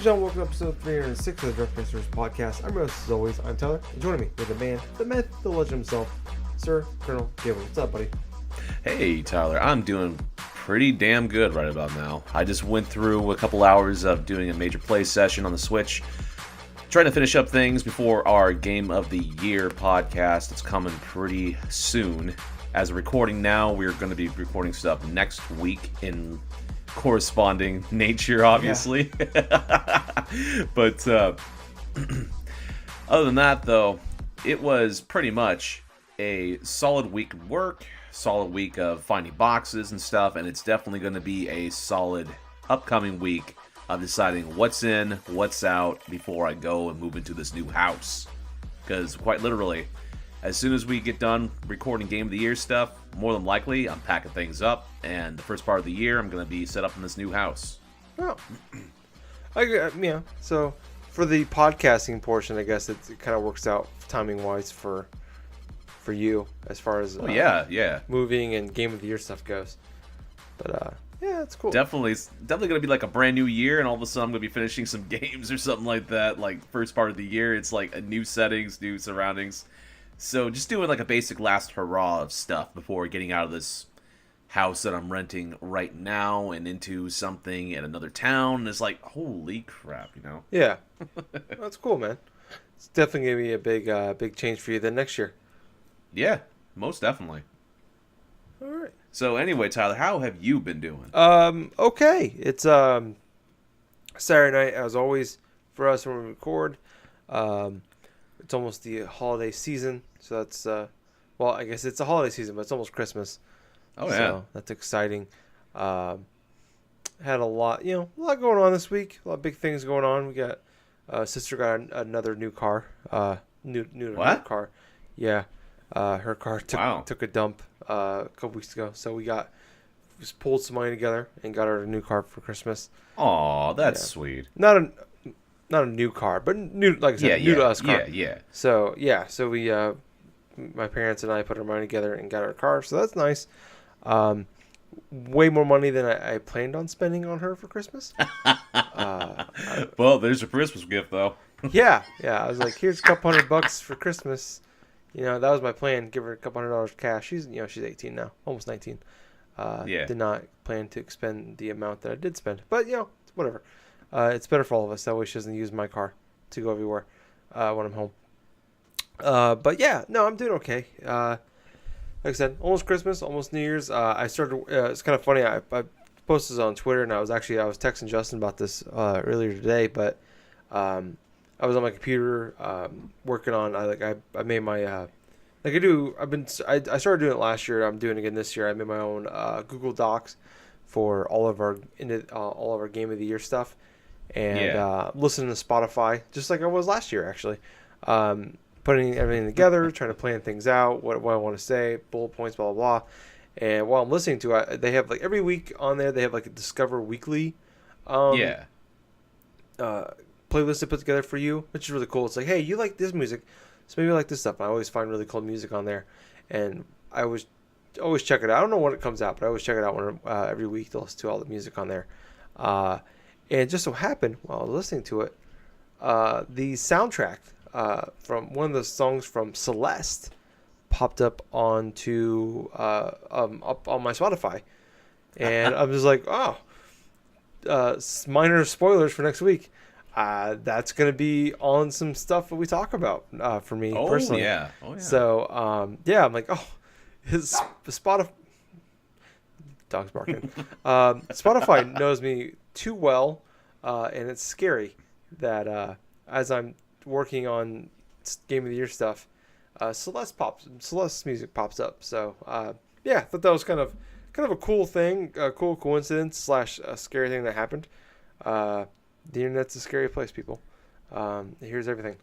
and gentlemen, welcome to episode 306 of the Drunk Masters podcast. I'm your host, as always, I'm Tyler, and joining me is the man, the myth, the legend himself, Sir Colonel Gables. What's up, buddy? Hey, Tyler. I'm doing pretty damn good right about now. I just went through a couple hours of doing a major play session on the Switch, trying to finish up things before our Game of the Year podcast. It's coming pretty soon. As of recording now, we're going to be recording stuff next week in corresponding nature, obviously. Yeah. But other than that, though, it was pretty much a solid week of work, solid week of finding boxes and stuff, and it's definitely going to be a solid upcoming week of deciding what's in, what's out before I go and move into this new house. Because quite literally, as soon as we get done recording Game of the Year stuff, more than likely, I'm packing things up, and the first part of the year, I'm going to be set up in this new house. Oh. Yeah, so for the podcasting portion, I guess it kind of works out timing-wise for you as far as moving and Game of the Year stuff goes. But, yeah, it's cool. Definitely going to be like a brand new year, and all of a sudden I'm going to be finishing some games or something like that. Like, first part of the year, it's like a new settings, new surroundings. So just doing like a basic last hurrah of stuff before getting out of this house that I'm renting right now and into something in another town. It's like, holy crap, you know? Yeah. That's cool, man. It's definitely going to be a big change for you then next year. Yeah, most definitely. All right. So anyway, Tyler, how have you been doing? Okay. It's Saturday night, as always, for us when we record. It's almost the holiday season, so that's well, I guess it's a holiday season, but it's almost Christmas. Oh yeah, so that's exciting. Had a lot going on this week. A lot of big things going on. We got sister got another new car. New what? Her car. Yeah. Her car took a dump a couple weeks ago, so we just pulled some money together and got her a new car for Christmas. Aw, that's sweet. Not a new car, but new, like I said, new to us car. Yeah. So we, my parents and I put our money together and got her a car, so that's nice. Way more money than I planned on spending on her for Christmas. Well, there's a Christmas gift, though. Yeah. I was like, here's a couple $100 for Christmas. That was my plan. Give her a couple $100 cash. She's 18 now, almost 19. Did not plan to expend the amount that I did spend, but whatever. It's better for all of us. That way she doesn't use my car to go everywhere when I'm home. But yeah, no, I'm doing okay. Like I said, almost Christmas, almost New Year's. I started. It's kind of funny. I posted this on Twitter, and I was texting Justin about this earlier today. But I was on my computer working on. I made my like I do. I started doing it last year. I'm doing it again this year. I made my own Google Docs for all of our Game of the Year stuff. And listening to Spotify, just like I was last year, actually. Putting everything together, trying to plan things out, what I want to say, bullet points, blah, blah, blah. And while I'm listening to it, they have, like, every week on there, they have, like, a Discover Weekly playlist to put together for you, which is really cool. It's like, hey, you like this music, so maybe you like this stuff. And I always find really cool music on there. And I always check it out. I don't know when it comes out, but I always check it out every week to listen to all the music on there. And it just so happened, while I was listening to it, the soundtrack from one of the songs from Celeste popped up onto up on my Spotify. And I'm just like, minor spoilers for next week. That's going to be on some stuff that we talk about for me personally. Oh, yeah. So, I'm like, his Spotify... Dog's barking. Spotify knows me too well, and it's scary that as I'm working on Game of the Year stuff, Celeste's music pops up. So I thought that was kind of a cool thing, a cool coincidence / a scary thing that happened. The internet's a scary place, people. Here's everything.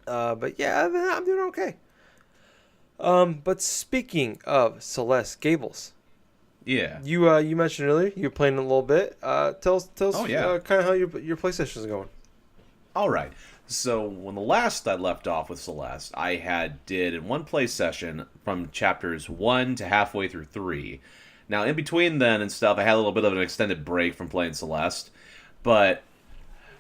But yeah, I'm doing okay. But speaking of Celeste, Gables. Yeah. You mentioned earlier you were playing a little bit. Tell us kind of how your PlayStation is going. All right. So when the last I left off with Celeste, I did in one play session from chapters 1 to halfway through 3. Now in between then and stuff, I had a little bit of an extended break from playing Celeste, but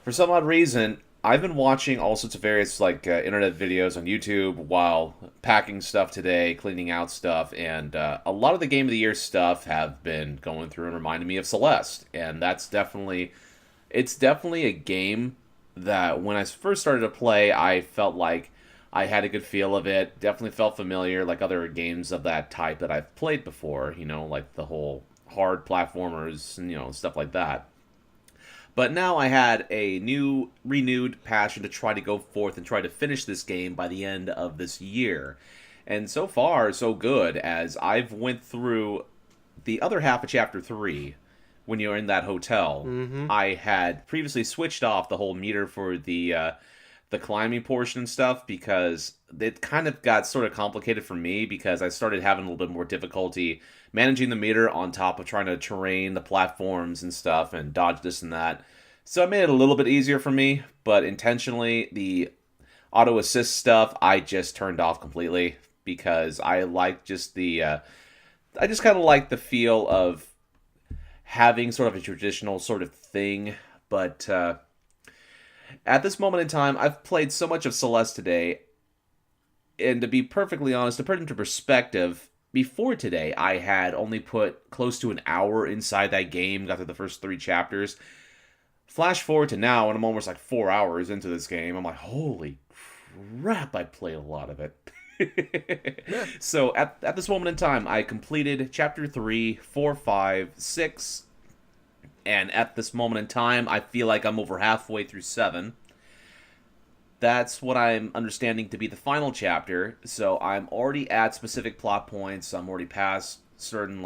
For some odd reason, I've been watching all sorts of various internet videos on YouTube while packing stuff today, cleaning out stuff, and a lot of the Game of the Year stuff have been going through and reminding me of Celeste, and it's definitely a game that when I first started to play, I felt like I had a good feel of it. Definitely felt familiar, like other games of that type that I've played before. Like the whole hard platformers and stuff like that. But now I had a renewed passion to try to go forth and try to finish this game by the end of this year. And so far, so good, as I've went through the other half of Chapter 3 when you're in that hotel. Mm-hmm. I had previously switched off the whole meter for the climbing portion and stuff because it kind of got sort of complicated for me because I started having a little bit more difficulty managing the meter on top of trying to terrain the platforms and stuff and dodge this and that. So I made it a little bit easier for me, but intentionally the auto assist stuff I just turned off completely because I like just I just kind of like the feel of having sort of a traditional sort of thing, but at this moment in time, I've played so much of Celeste today, and to be perfectly honest, to put it into perspective, before today, I had only put close to an hour inside that game, got through the first 3 chapters. Flash forward to now, and I'm almost like 4 hours into this game. I'm like, holy crap, I played a lot of it. Yeah. So at this moment in time, I completed Chapter 3, 4, 5, 6, and at this moment in time, I feel like I'm over halfway through 7. That's what I'm understanding to be the final chapter, so I'm already at specific plot points. I'm already past certain,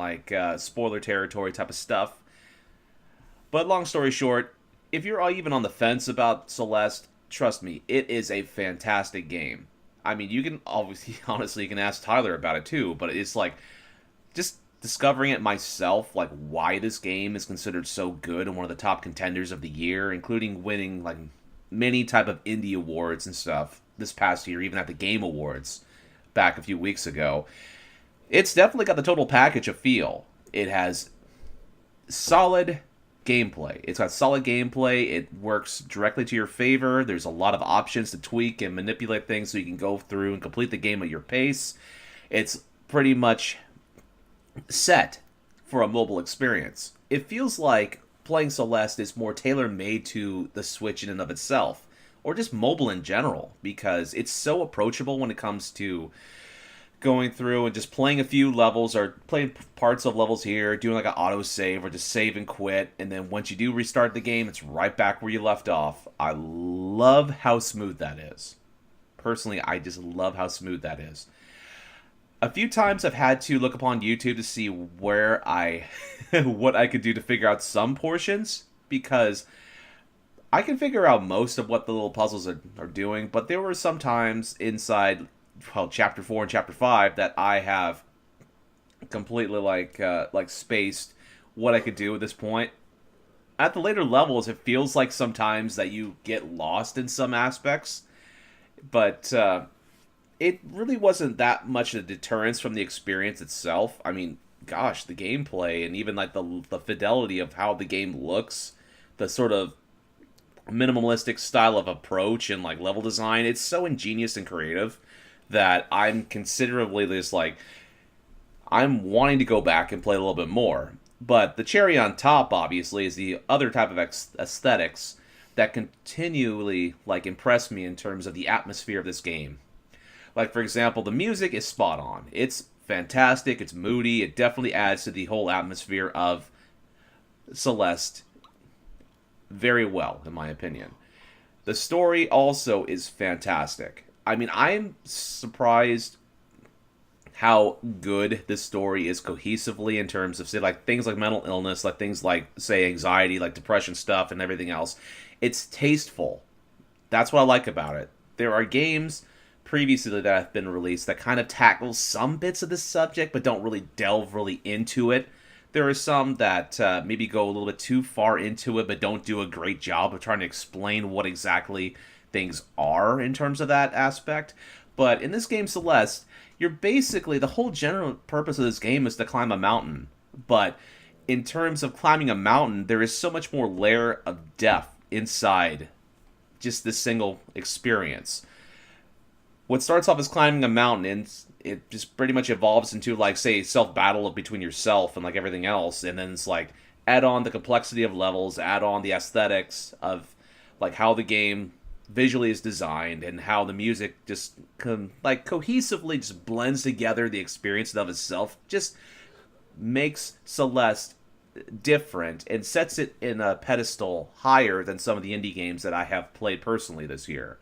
spoiler territory type of stuff. But long story short, if you're even on the fence about Celeste, trust me, it is a fantastic game. I mean, you can honestly, you can ask Tyler about it too, but it's just discovering it myself, why this game is considered so good and one of the top contenders of the year, including winning many type of indie awards and stuff this past year, even at the Game Awards back a few weeks ago. It's definitely got the total package of feel. It has solid gameplay. It works directly to your favor. There's a lot of options to tweak and manipulate things so you can go through and complete the game at your pace. It's pretty much set for a mobile experience. It feels like playing Celeste is more tailor-made to the Switch in and of itself, or just mobile in general, because it's so approachable when it comes to going through and just playing a few levels or playing parts of levels here, doing an auto save or just save and quit, and then once you do restart the game, it's right back where you left off. I love how smooth that is. Personally, I just love how smooth that is. A few times I've had to look upon YouTube to see where what I could do to figure out some portions, because I can figure out most of what the little puzzles are doing, but there were some times inside, Chapter 4 and Chapter 5 that I have completely spaced what I could do at this point. At the later levels, it feels like sometimes that you get lost in some aspects, but it really wasn't that much a deterrence from the experience itself. I mean, gosh, the gameplay and even the fidelity of how the game looks, the sort of minimalistic style of approach and level design, it's so ingenious and creative that I'm considerably I'm wanting to go back and play a little bit more. But the cherry on top, obviously, is the other type of aesthetics that continually impress me in terms of the atmosphere of this game. For example, the music is spot on. It's fantastic, it's moody, it definitely adds to the whole atmosphere of Celeste very well, in my opinion. The story also is fantastic. I mean, I'm surprised how good this story is cohesively in terms of, say, things like mental illness, things say, anxiety, depression stuff, and everything else. It's tasteful. That's what I like about it. There are games previously that have been released that kind of tackle some bits of this subject, but don't really delve really into it. There are some that maybe go a little bit too far into it, but don't do a great job of trying to explain what exactly things are in terms of that aspect. But in this game, Celeste, you're basically, the whole general purpose of this game is to climb a mountain. But in terms of climbing a mountain, there is so much more layer of depth inside just this single experience. What starts off as climbing a mountain, and it just pretty much evolves into, like, say, self-battle between yourself and, like, everything else, and then it's, like, add on the complexity of levels, add on the aesthetics of, like, how the game visually is designed, and how the music just, cohesively just blends together the experience of itself, just makes Celeste different and sets it in a pedestal higher than some of the indie games that I have played personally this year.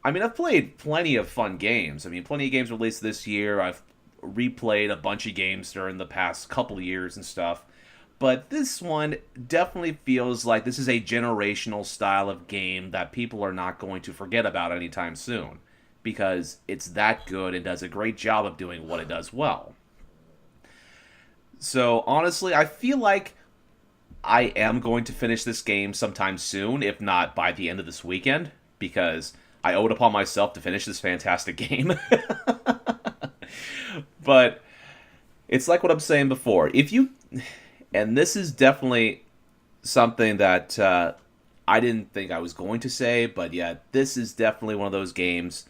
I mean, I've played plenty of fun games. I mean, plenty of games released this year. I've replayed a bunch of games during the past couple of years and stuff. But this one definitely feels like this is a generational style of game that people are not going to forget about anytime soon. Because it's that good and does a great job of doing what it does well. So, honestly, I feel like I am going to finish this game sometime soon, if not by the end of this weekend. Because I owe it upon myself to finish this fantastic game. But it's like what I'm saying before. If you... And this is definitely something that I didn't think I was going to say, but yeah, this is definitely one of those games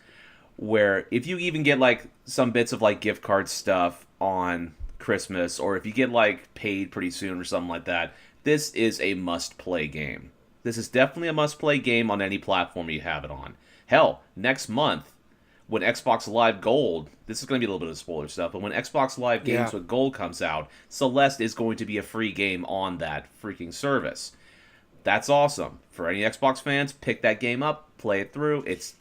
where if you even get, like, some bits of, like, gift card stuff on Christmas, or if you get, like, paid pretty soon or something like that, this is a must-play game. This is definitely a must-play game on any platform you have it on. Hell, next month, when Xbox Live Gold, this is going to be a little bit of spoiler stuff, but when Xbox Live Games with Gold comes out, Celeste is going to be a free game on that freaking service. That's awesome. For any Xbox fans, pick that game up, play it through. It's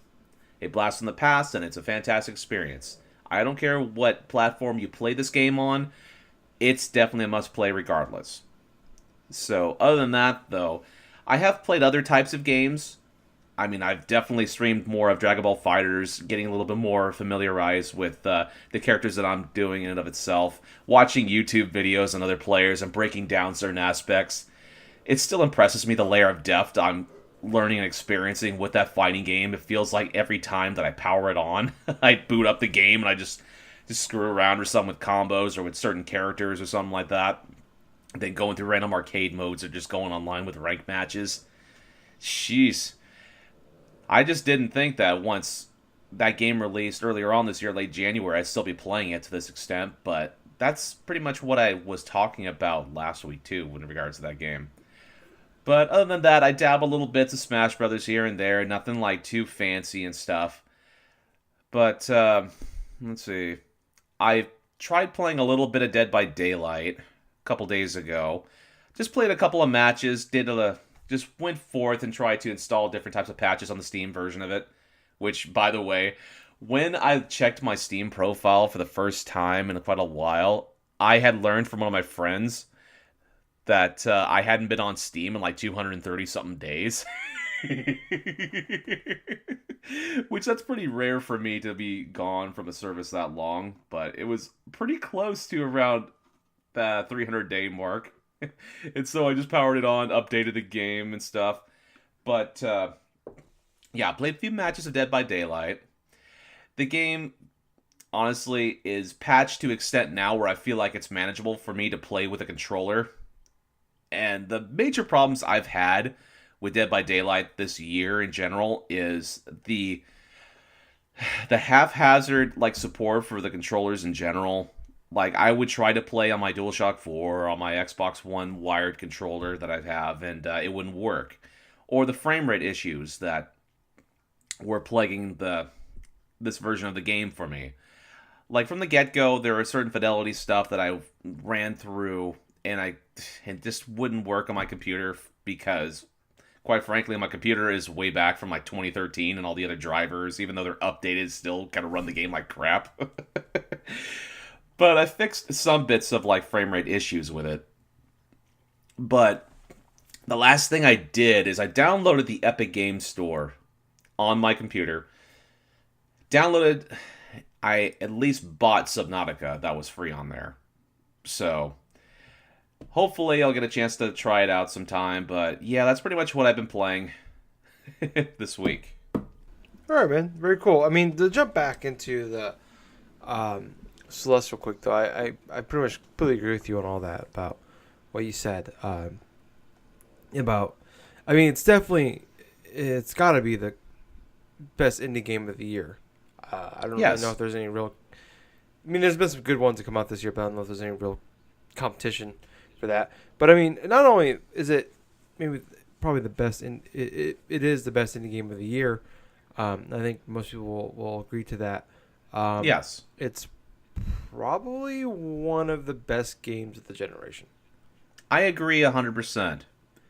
a blast from the past, and it's a fantastic experience. I don't care what platform you play this game on, it's definitely a must-play regardless. So, other than that, though, I have played other types of games. I mean, I've definitely streamed more of Dragon Ball FighterZ, getting a little bit more familiarized with the characters that I'm doing in and of itself, watching YouTube videos on other players and breaking down certain aspects. It still impresses me the layer of depth I'm learning and experiencing with that fighting game. It feels like every time that I power it on, I boot up the game and I just screw around or something with combos or with certain characters or something like that. Then going through random arcade modes or just going online with ranked matches. Jeez. I just didn't think that once that game released earlier on this year, late January, I'd still be playing it to this extent, but that's pretty much what I was talking about last week, too, in regards to that game. But other than that, I dabble little bits of Smash Brothers here and there, nothing like too fancy and stuff. But, let's see. I tried playing a little bit of Dead by Daylight a couple days ago. Just played a couple of matches, just went forth and tried to install different types of patches on the Steam version of it. Which, by the way, when I checked my Steam profile for the first time in quite a while, I had learned from one of my friends that I hadn't been on Steam in like 230-something days. Which, that's pretty rare for me to be gone from a service that long. But it was pretty close to around the 300-day mark. And so I just powered it on, updated the game and stuff. But, yeah, played a few matches of Dead by Daylight. The game, honestly, is patched to an extent now where I feel like it's manageable for me to play with a controller. And the major problems I've had with Dead by Daylight this year in general is the haphazard, like, support for the controllers in general. Like, I would try to play on my DualShock 4 or on my Xbox One wired controller that I have, and it wouldn't work. Or the frame rate issues that were plaguing this version of the game for me. Like, from the get-go, there are certain fidelity stuff that I ran through, and it just wouldn't work on my computer because, quite frankly, my computer is way back from, like, 2013, and all the other drivers, even though they're updated, still kind of run the game like crap. But I fixed some bits of, like, frame rate issues with it. But the last thing I did is I downloaded the Epic Games Store on my computer. I at least bought Subnautica. That was free on there. So, hopefully I'll get a chance to try it out sometime. But, yeah, that's pretty much what I've been playing this week. All right, man. Very cool. I mean, to jump back into the Celeste real quick, though, I pretty much completely agree with you on all that about what you said about I mean, it's got to be the best indie game of the year. I don't really know if there's any real. I mean, there's been some good ones that come out this year, but I don't know if there's any real competition for that. But I mean, not only is it maybe probably the best, it is the best indie game of the year. I think most people will agree to that. Yes, it's probably one of the best games of the generation. I agree 100%.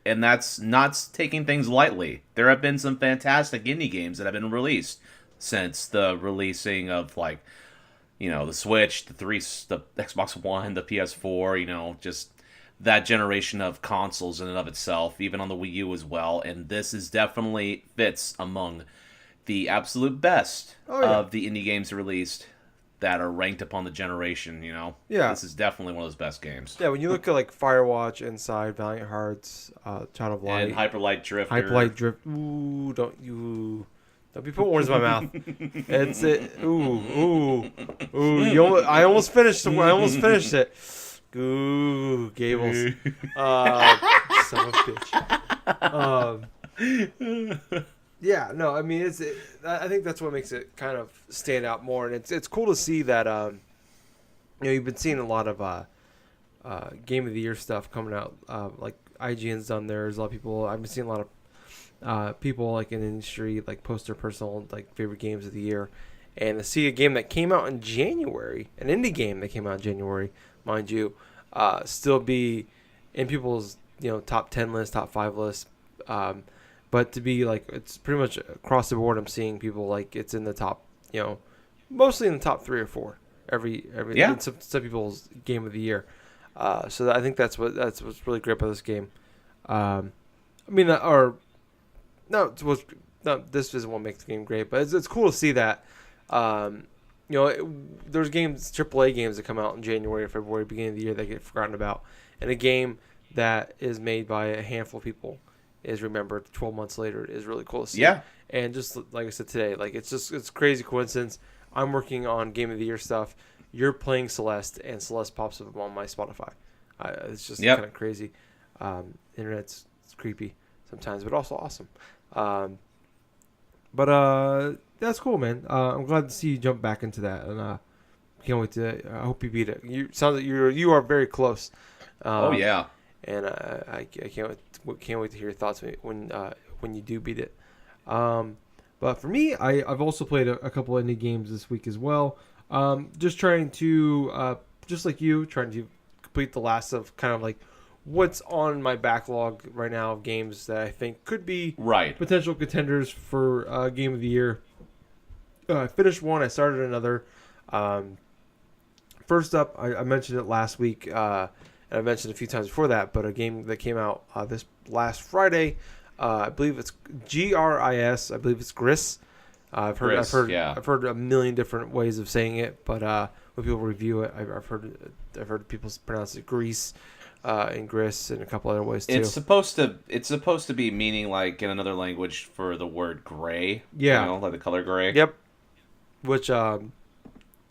And that's not taking things lightly. There have been some fantastic indie games that have been released since the releasing of, like, you know, the Switch, the Xbox One, the PS4, you know, just that generation of consoles in and of itself, even on the Wii U as well. And this is definitely fits among the absolute best of the indie games released that are ranked upon the generation, you know? Yeah. This is definitely one of those best games. Yeah, when you look at, like, Firewatch, Inside, Valiant Hearts, Child of Light. And Hyper Light Drifter. Hyper Light Drift. Ooh, don't be putting words in my mouth. It's it. Ooh. I almost finished it. Ooh, Gables. Son of a bitch. Yeah, no, I mean, I think that's what makes it kind of stand out more, and it's cool to see that. You've been seeing a lot of Game of the Year stuff coming out. Like IGN's done theirs. A lot of people. I've been seeing a lot of people like in the industry like post their personal like favorite games of the year, and to see a game that came out in January, an indie game that came out in January, mind you, still be in people's top 10 lists, top 5 lists. But to be like, it's pretty much across the board. I'm seeing people like it's in the top, mostly in the top 3 or 4 every some people's game of the year. So I think that's what's really great about this game. This isn't what makes the game great, but it's cool to see that. There's games, AAA games that come out in January or February, beginning of the year, that get forgotten about, and a game that is made by a handful of people is remembered 12 months later is really cool to see. Yeah. And just like I said today, like it's crazy coincidence. I'm working on Game of the Year stuff. You're playing Celeste, and Celeste pops up on my Spotify. It's just kind of crazy. Internet's creepy sometimes, but also awesome. But that's cool, man. I'm glad to see you jump back into that, and can't wait to. I hope you beat it. Sounds like you are very close. And I can't wait to hear your thoughts when you do beat it. But for me, I've also played a couple indie games this week as well. Just trying to, just like you, trying to complete the last of kind of like what's on my backlog right now of games that I think could be potential contenders for Game of the Year. I finished one. I started another. First up, I mentioned it last week. And I mentioned a few times before that, but a game that came out this last Friday, I believe it's GRIS. I believe it's Gris. I've heard a million different ways of saying it, but when people review it, I've heard people pronounce it Grease, and Gris, and a couple other ways too. It's supposed to be meaning like in another language for the word gray. Yeah, like the color gray. Yep, which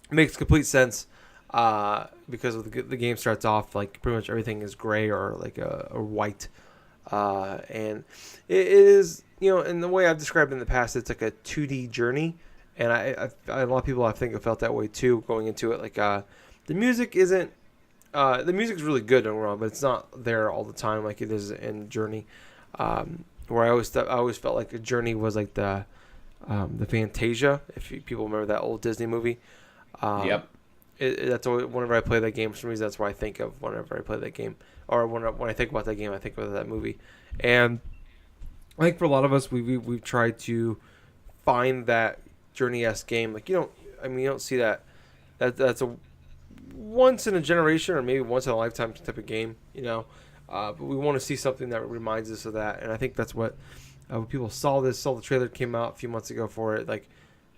makes complete sense. Because of the game starts off like pretty much everything is gray or like a white, and it is in the way I've described it in the past, it's like a 2D journey, and I a lot of people I think have felt that way too going into it. Like the music isn't the music's really good, don't get me wrong, but it's not there all the time like it is in Journey. Where I always felt like a Journey was like the Fantasia, if people remember that old Disney movie. Yep. That's always, whenever I play that game, for some reason, that's what I think of whenever I play that game. Or when I think about that game, I think about that movie. And I think for a lot of us, we've tried to find that Journey-esque game. Like, you don't see that. That's a once in a generation or maybe once in a lifetime type of game, But we want to see something that reminds us of that. And I think that's what when people saw the trailer came out a few months ago for it, like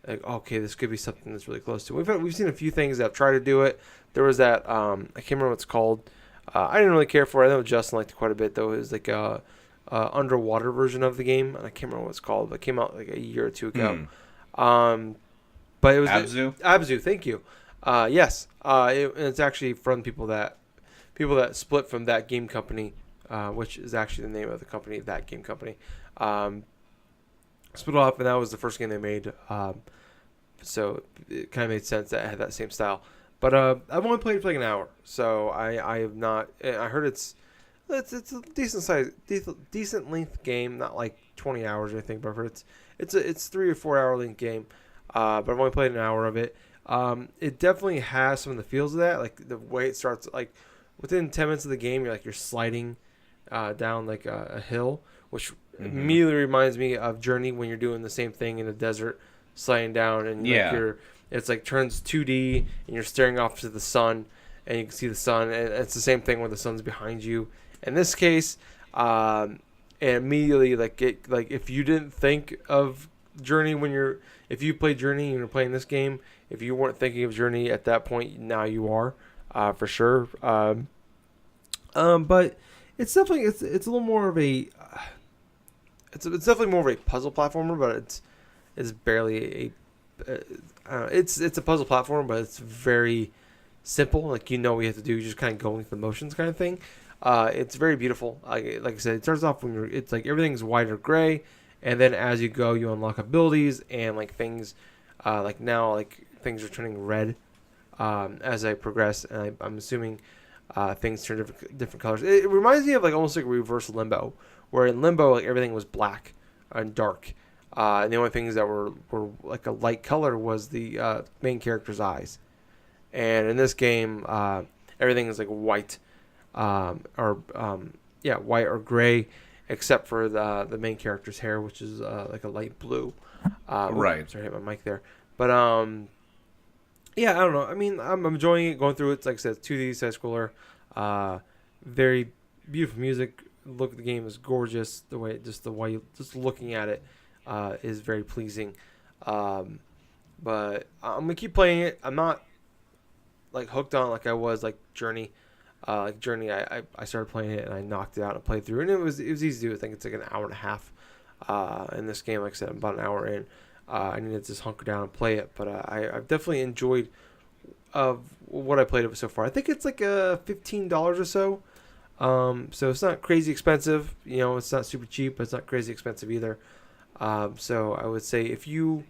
okay, this could be something that's really close to it. We've seen a few things that have tried to do it. There was that I can't remember what it's called. I didn't really care for it. I know Justin liked it quite a bit though. It was like a underwater version of the game, and I can't remember what it's called, but it came out like a year or two ago. But it was Abzu. Thank you. Yes. It's actually from people that split from that game company which is actually the name of the company, that game company. Split off, and that was the first game they made. So it kind of made sense that it had that same style. But I've only played it for like an hour, so I have not. I heard it's a decent size, decent length game, not like 20 hours or anything. But I've heard it's 3 or 4 hour length game. But I've only played an hour of it. It definitely has some of the feels of that, like the way it starts. Like within 10 minutes of the game, you're sliding down like a hill, which immediately reminds me of Journey when you're doing the same thing in the desert, sliding down, and it's like turns 2D, and you're staring off to the sun, and you can see the sun, and it's the same thing when the sun's behind you. In this case, and immediately if you didn't think of Journey if you played Journey and you're playing this game, if you weren't thinking of Journey at that point, now you are, for sure. But it's definitely it's a little more of a it's definitely more of a puzzle platformer, but it's barely it's a puzzle platform, but it's very simple. Like what you have to do, just kind of going through the motions, kind of thing. It's very beautiful. Like I said, it starts off it's like everything's white or gray, and then as you go, you unlock abilities and like things. Like now, like things are turning red as I progress, and I'm assuming things turn different colors. It reminds me of like almost like reverse Limbo, where in Limbo like everything was black and dark, and the only things that were like a light color was the main character's eyes. And in this game, everything is like white, white or gray, except for the main character's hair, which is like a light blue. Right. Sorry, I hit my mic there. But I don't know. I mean, I'm enjoying it, going through it. Like I said, 2D side scroller, very beautiful music. Look at the game is gorgeous. The way looking at it is very pleasing. But I'm gonna keep playing it. I'm not like hooked on it like I was like Journey. Like Journey, I started playing it and I knocked it out and played through, and it was easy to do. I think it's like an hour and a half. In this game, like I said, I'm about an hour in. I need to just hunker down and play it, but I've definitely enjoyed what I played of it so far. I think it's like $15 or so. So it's not crazy expensive. It's not super cheap, but it's not crazy expensive either. So I would say if you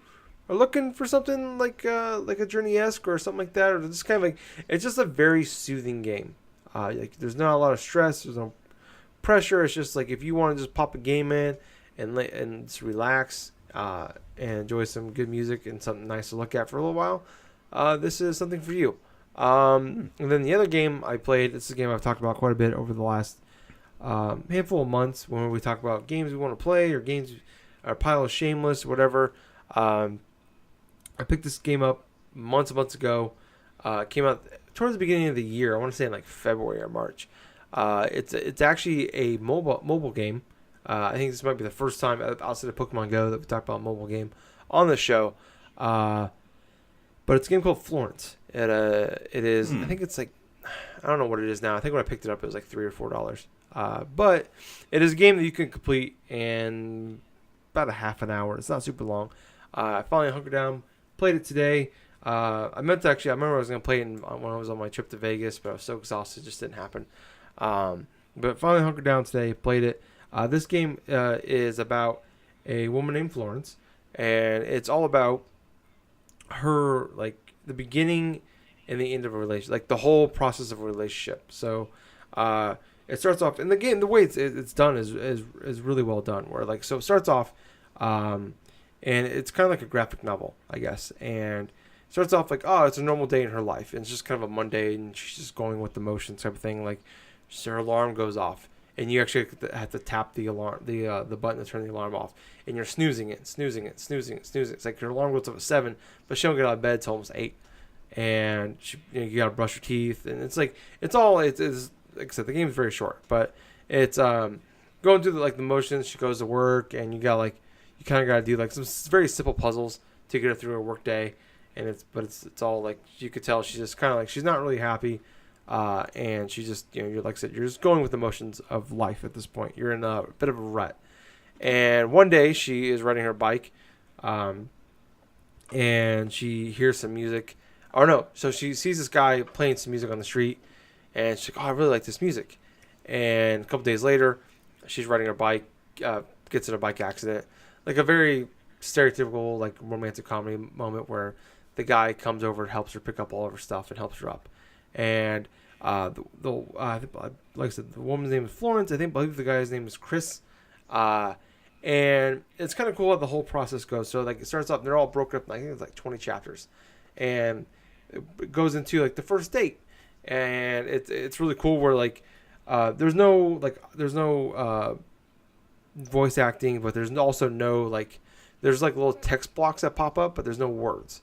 are looking for something like a Journey-esque or something like that, or just kind of like, it's just a very soothing game. Like there's not a lot of stress. There's no pressure. It's just like if you want to just pop a game in and just relax and enjoy some good music and something nice to look at for a little while, this is something for you. And then the other game I played, this is a game I've talked about quite a bit over the last handful of months when we talk about games we want to play or games, or pile of shameless, whatever. I picked this game up months ago. It came out towards the beginning of the year. I want to say in like February or March. It's actually a mobile game. I think this might be the first time outside of Pokemon Go that we talked about a mobile game on the show. But it's a game called Florence. It is. I think it's like, I don't know what it is now. I think when I picked it up, it was like $3 or $4. But it is a game that you can complete in about a half an hour. It's not super long. I finally hunkered down, played it today. I remember I was going to play it when I was on my trip to Vegas, but I was so exhausted, it just didn't happen. But finally hunkered down today, played it. This game is about a woman named Florence, and it's all about her, like, the beginning and the end of a relationship, like the whole process of a relationship. So it starts off in the game. The way it's done is really well done. Where like, so it starts off, and it's kind of like a graphic novel, I guess. And it starts off like, oh, it's a normal day in her life, and it's just kind of a Monday, and she's just going with the motions type of thing. Like, so her alarm goes off, and you actually have to tap the alarm, the button to turn the alarm off, and you're snoozing it. It's like your alarm goes up at 7, but she don't get out of bed till almost 8, and you gotta brush your teeth, and it's like it's like I said, the game is very short, but it's going through the motions. She goes to work, and you kind of gotta do like some very simple puzzles to get her through her work day, and it's all like, you could tell she's just kind of like, she's not really happy. And she just, you're like I said, you're just going with the motions of life at this point. You're in a bit of a rut. And one day she is riding her bike, and she hears some music. Oh no! So she sees this guy playing some music on the street, and she's like, "Oh, I really like this music." And a couple days later, she's riding her bike, gets in a bike accident. Like a very stereotypical like romantic comedy moment where the guy comes over and helps her pick up all of her stuff and helps her up. And like I said, the woman's name is Florence. I believe the guy's name is Chris. And it's kind of cool how the whole process goes. So like it starts off, they're all broken up. I think it's like 20 chapters, and it goes into like the first date, and it's really cool where like there's no voice acting, but there's also no like there's like little text blocks that pop up, but there's no words.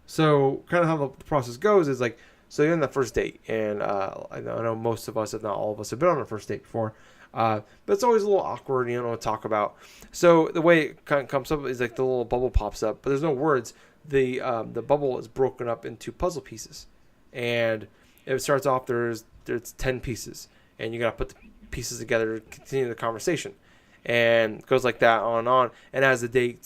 So kind of how the process goes is like, so you're on the first date, and I know most of us, if not all of us, have been on a first date before. But it's always a little awkward, you don't know what to talk about. So the way it kind of comes up is like the little bubble pops up, but there's no words. The bubble is broken up into puzzle pieces, and it starts off there's 10 pieces, and you gotta put the pieces together to continue the conversation, and it goes like that on and on. And as the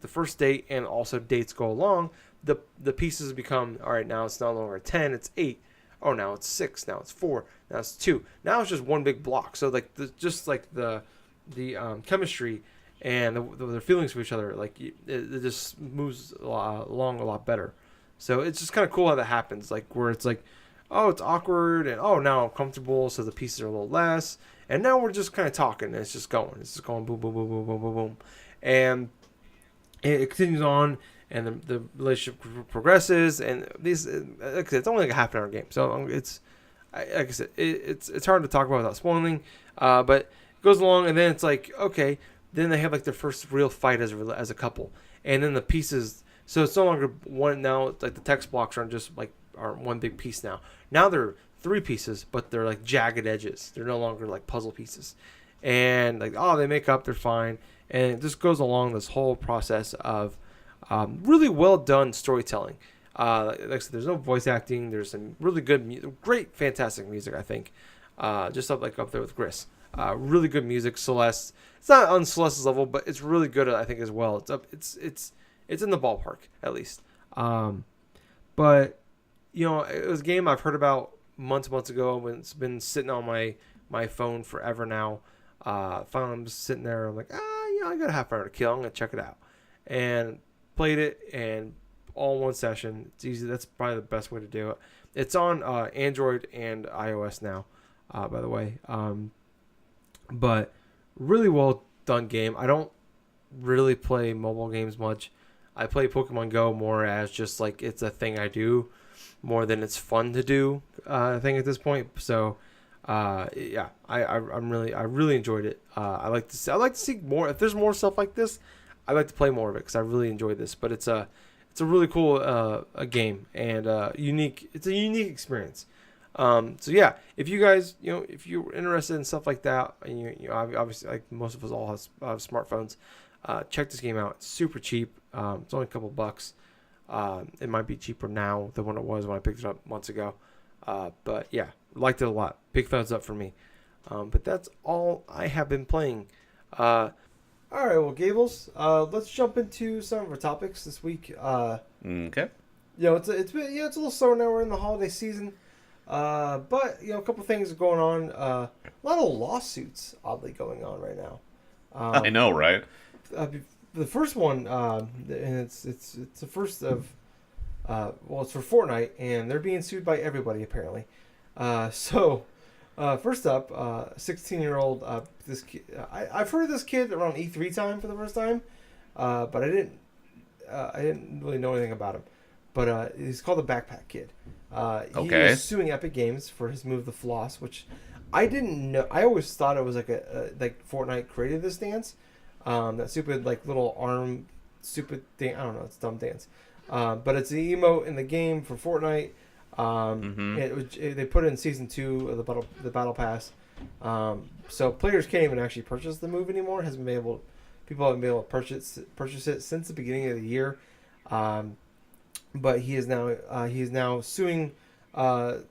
first date and also dates go along, the pieces become, all right, now it's no longer 10, it's 8. Oh, now it's 6, now it's 4, now it's 2. Now it's just one big block. So like the chemistry and the feelings for each other, like it just moves along a lot better. So it's just kind of cool how that happens, like where it's like, oh, it's awkward, and oh, now I'm comfortable, so the pieces are a little less, and now we're just kind of talking, and it's just going boom, boom, boom, boom, boom, boom, boom, and it continues on. And the relationship progresses, and these, like I said, it's only like a half an hour game, so it's, like I said, it's hard to talk about without spoiling, but it goes along, and then it's like, okay, then they have like their first real fight as a couple, and then the pieces, so it's no longer one now, like the text blocks aren't one big piece now. Now they're 3 pieces, but they're like jagged edges. They're no longer like puzzle pieces, and like, oh, they make up, they're fine, and it just goes along this whole process of really well done storytelling. Like I said, there's no voice acting. There's some really good, great, fantastic music. I think, just up there with Gris. Really good music. Celeste. It's not on Celeste's level, but it's really good. I think as well. It's in the ballpark at least. But it was a game I've heard about months ago. When it's been sitting on my phone forever now. Finally, I'm just sitting there. I'm like, I got a half hour to kill. I'm gonna check it out. And played it, and all in one session. It's easy. That's probably the best way to do it. It's on Android and iOS now, by the way. But really well done game. I don't really play mobile games much. I play Pokemon Go more as just like it's a thing I do more than it's fun to do thing at this point. So yeah, I really enjoyed it. I like to see more. If there's more stuff like this, I like to play more of it because I really enjoy this. But it's a really cool a game, and unique. It's a unique experience. So yeah, if you guys, if you're interested in stuff like that, and you obviously, like most of us all have smartphones, check this game out. It's super cheap. It's only a couple bucks. It might be cheaper now than when it was when I picked it up months ago. But yeah, liked it a lot. Big thumbs up for me. But that's all I have been playing. All right, well, Gables, let's jump into some of our topics this week. Okay. It's been it's a little slower now. We're in the holiday season, but a couple things are going on. A lot of lawsuits, oddly, going on right now. I know, right? The first one, and it's the first of, it's for Fortnite, and they're being sued by everybody apparently. First up, 16-year-old, this kid, I've heard of this kid around E3 time for the first time, but I didn't really know anything about him. But he's called the Backpack Kid. He is suing Epic Games for his move, the Floss, which I didn't know. I always thought it was like like Fortnite created this dance, that stupid like little arm, stupid thing. I don't know, it's a dumb dance, but it's the emote in the game for Fortnite. They put it in season 2 of the battle pass, so players can't even actually purchase the move anymore. People haven't been able to purchase it since the beginning of the year, but he is now suing, like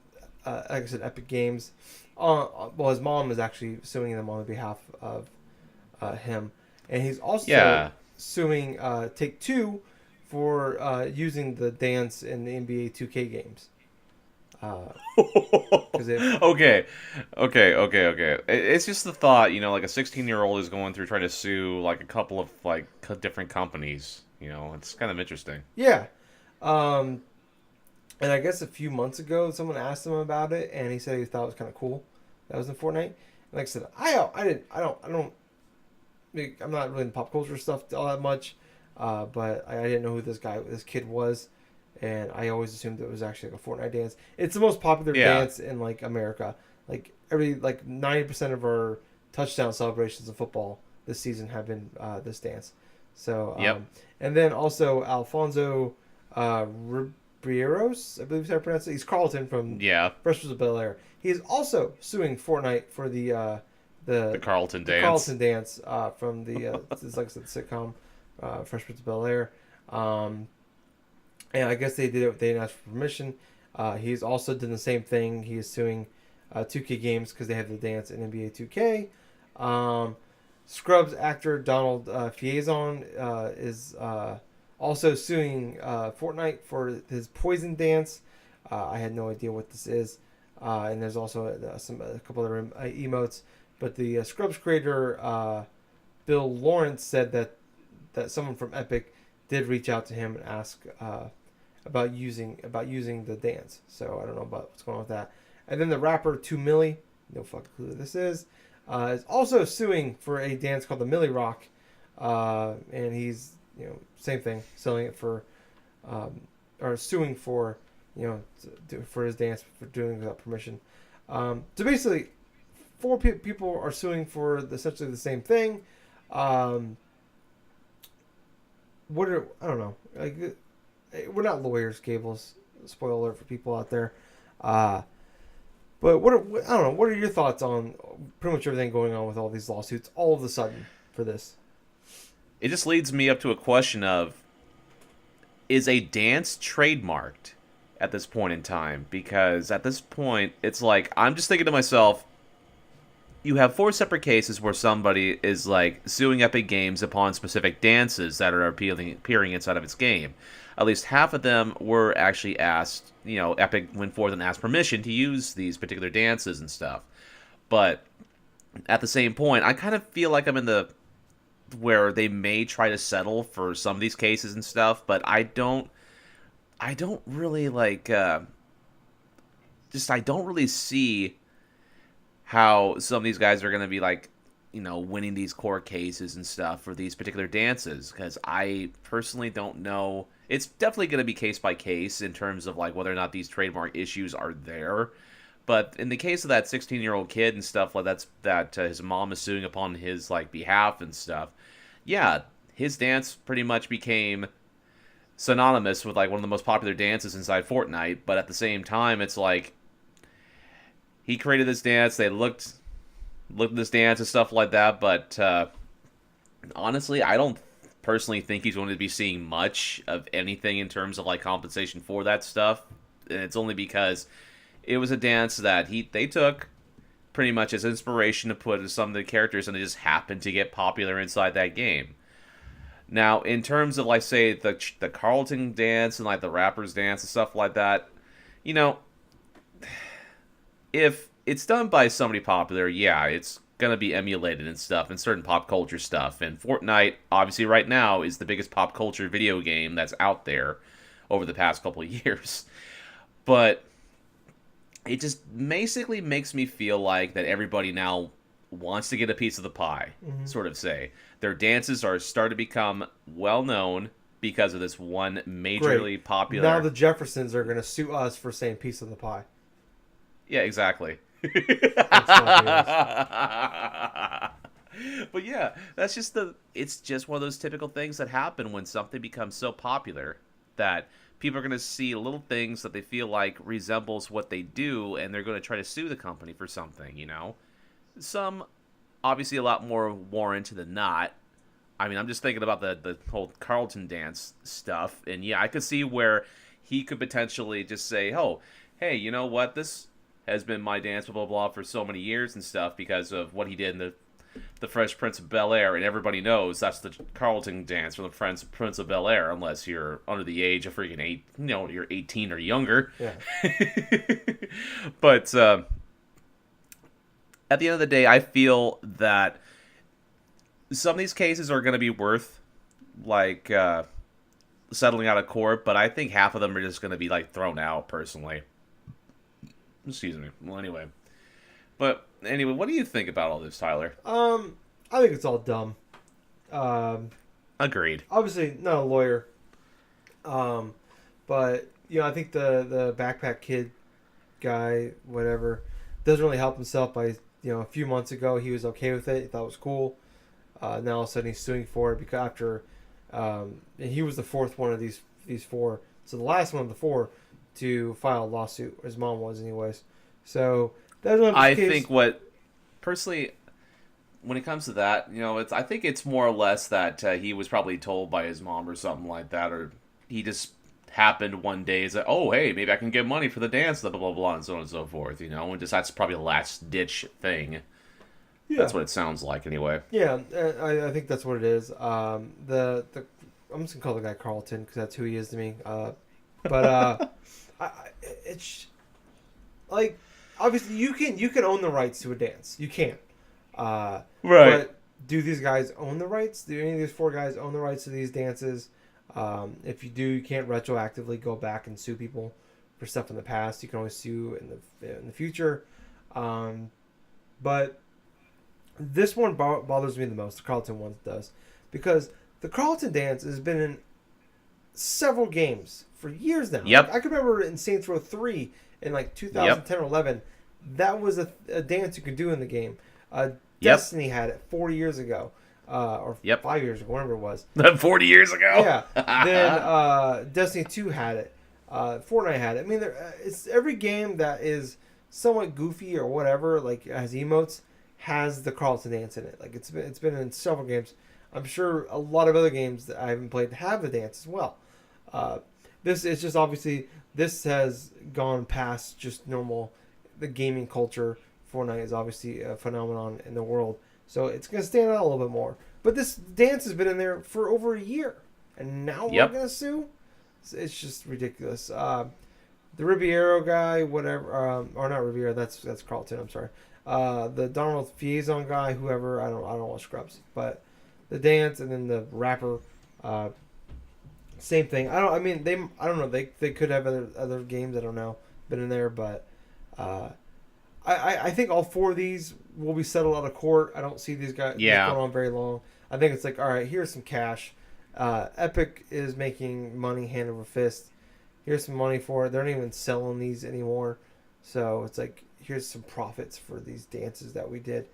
I said, Epic Games. His mom is actually suing them on behalf of him, and he's also suing Take-Two for using the dance in the NBA 2K games. because it. Okay. It's just the thought, like a 16-year-old is going through trying to sue like a couple of like different companies. It's kind of interesting. Yeah, and I guess a few months ago, someone asked him about it, and he said he thought it was kind of cool. That was in Fortnite. And like I said, I'm not really in pop culture stuff all that much, but I didn't know who this kid was, and I always assumed it was actually like a Fortnite dance. It's the most popular dance in like America. Like 90% of our touchdown celebrations in football this season have been this dance. So and then also Alfonso Riberos, I believe is how I pronounce it. He's Carlton from Fresh Prince of Bel-Air. He is also suing Fortnite for the Carlton dance. Carlton dance from the it's like I said, sitcom Fresh Prince of Bel-Air. And I guess they didn't ask for permission. He's also done the same thing. He is suing 2K Games because they have the dance in NBA 2K. Scrubs actor Donald Faison is also suing Fortnite for his poison dance. I had no idea what this is. And there's also a couple other emotes. But the Scrubs creator, Bill Lawrence, said that someone from Epic did reach out to him and ask about using the dance. So I don't know about what's going on with that. And then the rapper 2 Milli, no fucking clue who this is also suing for a dance called the Milli Rock, and he's same thing, selling it for or suing for for his dance for doing it without permission. So basically, 4 people are suing for essentially the same thing. I don't know. Like, we're not lawyers, Gables. Spoiler alert for people out there. But I don't know. What are your thoughts on pretty much everything going on with all these lawsuits all of a sudden for this? It just leads me up to a question of, is a dance trademarked at this point in time? Because at this point, it's like, I'm just thinking to myself, you have 4 separate cases where somebody is like suing Epic Games upon specific dances that are appearing inside of its game. At least half of them were actually asked, Epic went forth and asked permission to use these particular dances and stuff. But at the same point, I kind of feel like I'm in the where they may try to settle for some of these cases and stuff, but I don't really like I don't really see how some of these guys are going to be like, winning these court cases and stuff for these particular dances, because I personally don't know. It's definitely going to be case by case in terms of like whether or not these trademark issues are there. But in the case of that 16-year-old kid and stuff like that his mom is suing upon his like behalf and stuff, yeah, his dance pretty much became synonymous with like one of the most popular dances inside Fortnite. But at the same time, it's like he created this dance. They looked at this dance and stuff like that. But honestly, I don't personally think he's going to be seeing much of anything in terms of like compensation for that stuff. And it's only because it was a dance that they took pretty much as inspiration to put some of the characters, and it just happened to get popular inside that game. Now, in terms of like say the Carlton dance and like the rappers dance and stuff like that, if it's done by somebody popular, yeah, it's gonna be emulated and stuff and certain pop culture stuff. And Fortnite, obviously, right now is the biggest pop culture video game that's out there over the past couple of years. But it just basically makes me feel like that everybody now wants to get a piece of the pie, sort of say. Their dances are starting to become well known because of this one majorly popular. Now the Jeffersons are gonna sue us for saying piece of the pie. Yeah, exactly. But yeah, it's just one of those typical things that happen when something becomes so popular that people are going to see little things that they feel like resembles what they do, and they're going to try to sue the company for something, Some, obviously, a lot more warranted than not. I mean, I'm just thinking about the whole Carlton dance stuff, and yeah, I could see where he could potentially just say, oh, hey, you know what, this has been my dance, blah, blah, blah, for so many years and stuff because of what he did in the Fresh Prince of Bel-Air, and everybody knows that's the Carlton dance from the Fresh Prince of Bel-Air, unless you're under the age of freaking you're 18 or younger. Yeah. But at the end of the day, I feel that some of these cases are going to be worth like settling out of court, but I think half of them are just going to be like thrown out. Personally, excuse me. Well, anyway. But anyway, what do you think about all this, Tyler? I think it's all dumb. Agreed. Obviously, not a lawyer. But I think the backpack kid guy, whatever, doesn't really help himself by a few months ago he was okay with it. He thought it was cool. Now all of a sudden he's suing for it because after, and he was the fourth one of these four. So the last one of the four to file a lawsuit. His mom was, anyways. So. I think personally, when it comes to that, I think it's more or less that he was probably told by his mom or something like that, or he just happened one day. It's like, oh, hey, maybe I can get money for the dance, blah, blah, blah, and so on and so forth, and just that's probably a last-ditch thing. Yeah. That's what it sounds like, anyway. Yeah, I think that's what it is. I'm just going to call the guy Carlton, because that's who he is to me. It's like... Obviously, you can own the rights to a dance. You can. Right. But do these guys own the rights? Do any of these four guys own the rights to these dances? If you do, you can't retroactively go back and sue people for stuff in the past. You can only sue in the future. But this one bothers me the most. The Carlton one does. Because the Carlton dance has been in several games for years now. Yep. I can remember in Saints Row 3... in like 2010 or 11, that was a dance you could do in the game. Destiny had it 40 years ago, or 5 years ago, whatever it was. 40 years ago? Yeah. Then Destiny 2 had it. Fortnite had it. I mean, it's every game that is somewhat goofy or whatever, like has emotes, has the Carlton dance in it. Like it's been in several games. I'm sure a lot of other games that I haven't played have the dance as well. This is just obviously... This has gone past just the gaming culture. Fortnite is obviously a phenomenon in the world. So it's going to stand out a little bit more. But this dance has been in there for over a year. And now we're going to sue? It's just ridiculous. The Riviero guy, whatever. Or not Riviero, that's Carlton, I'm sorry. The Donald Fiazon guy, whoever. I don't watch Scrubs. But the dance and then the rapper... same thing. I don't know. They could have other games. I don't know. Been in there, but I think all four of these will be settled out of court. I don't see these guys going on very long. I think it's like, all right, here's some cash. Epic is making money hand over fist. Here's some money for it. They're not even selling these anymore, so it's like here's some profits for these dances that we did.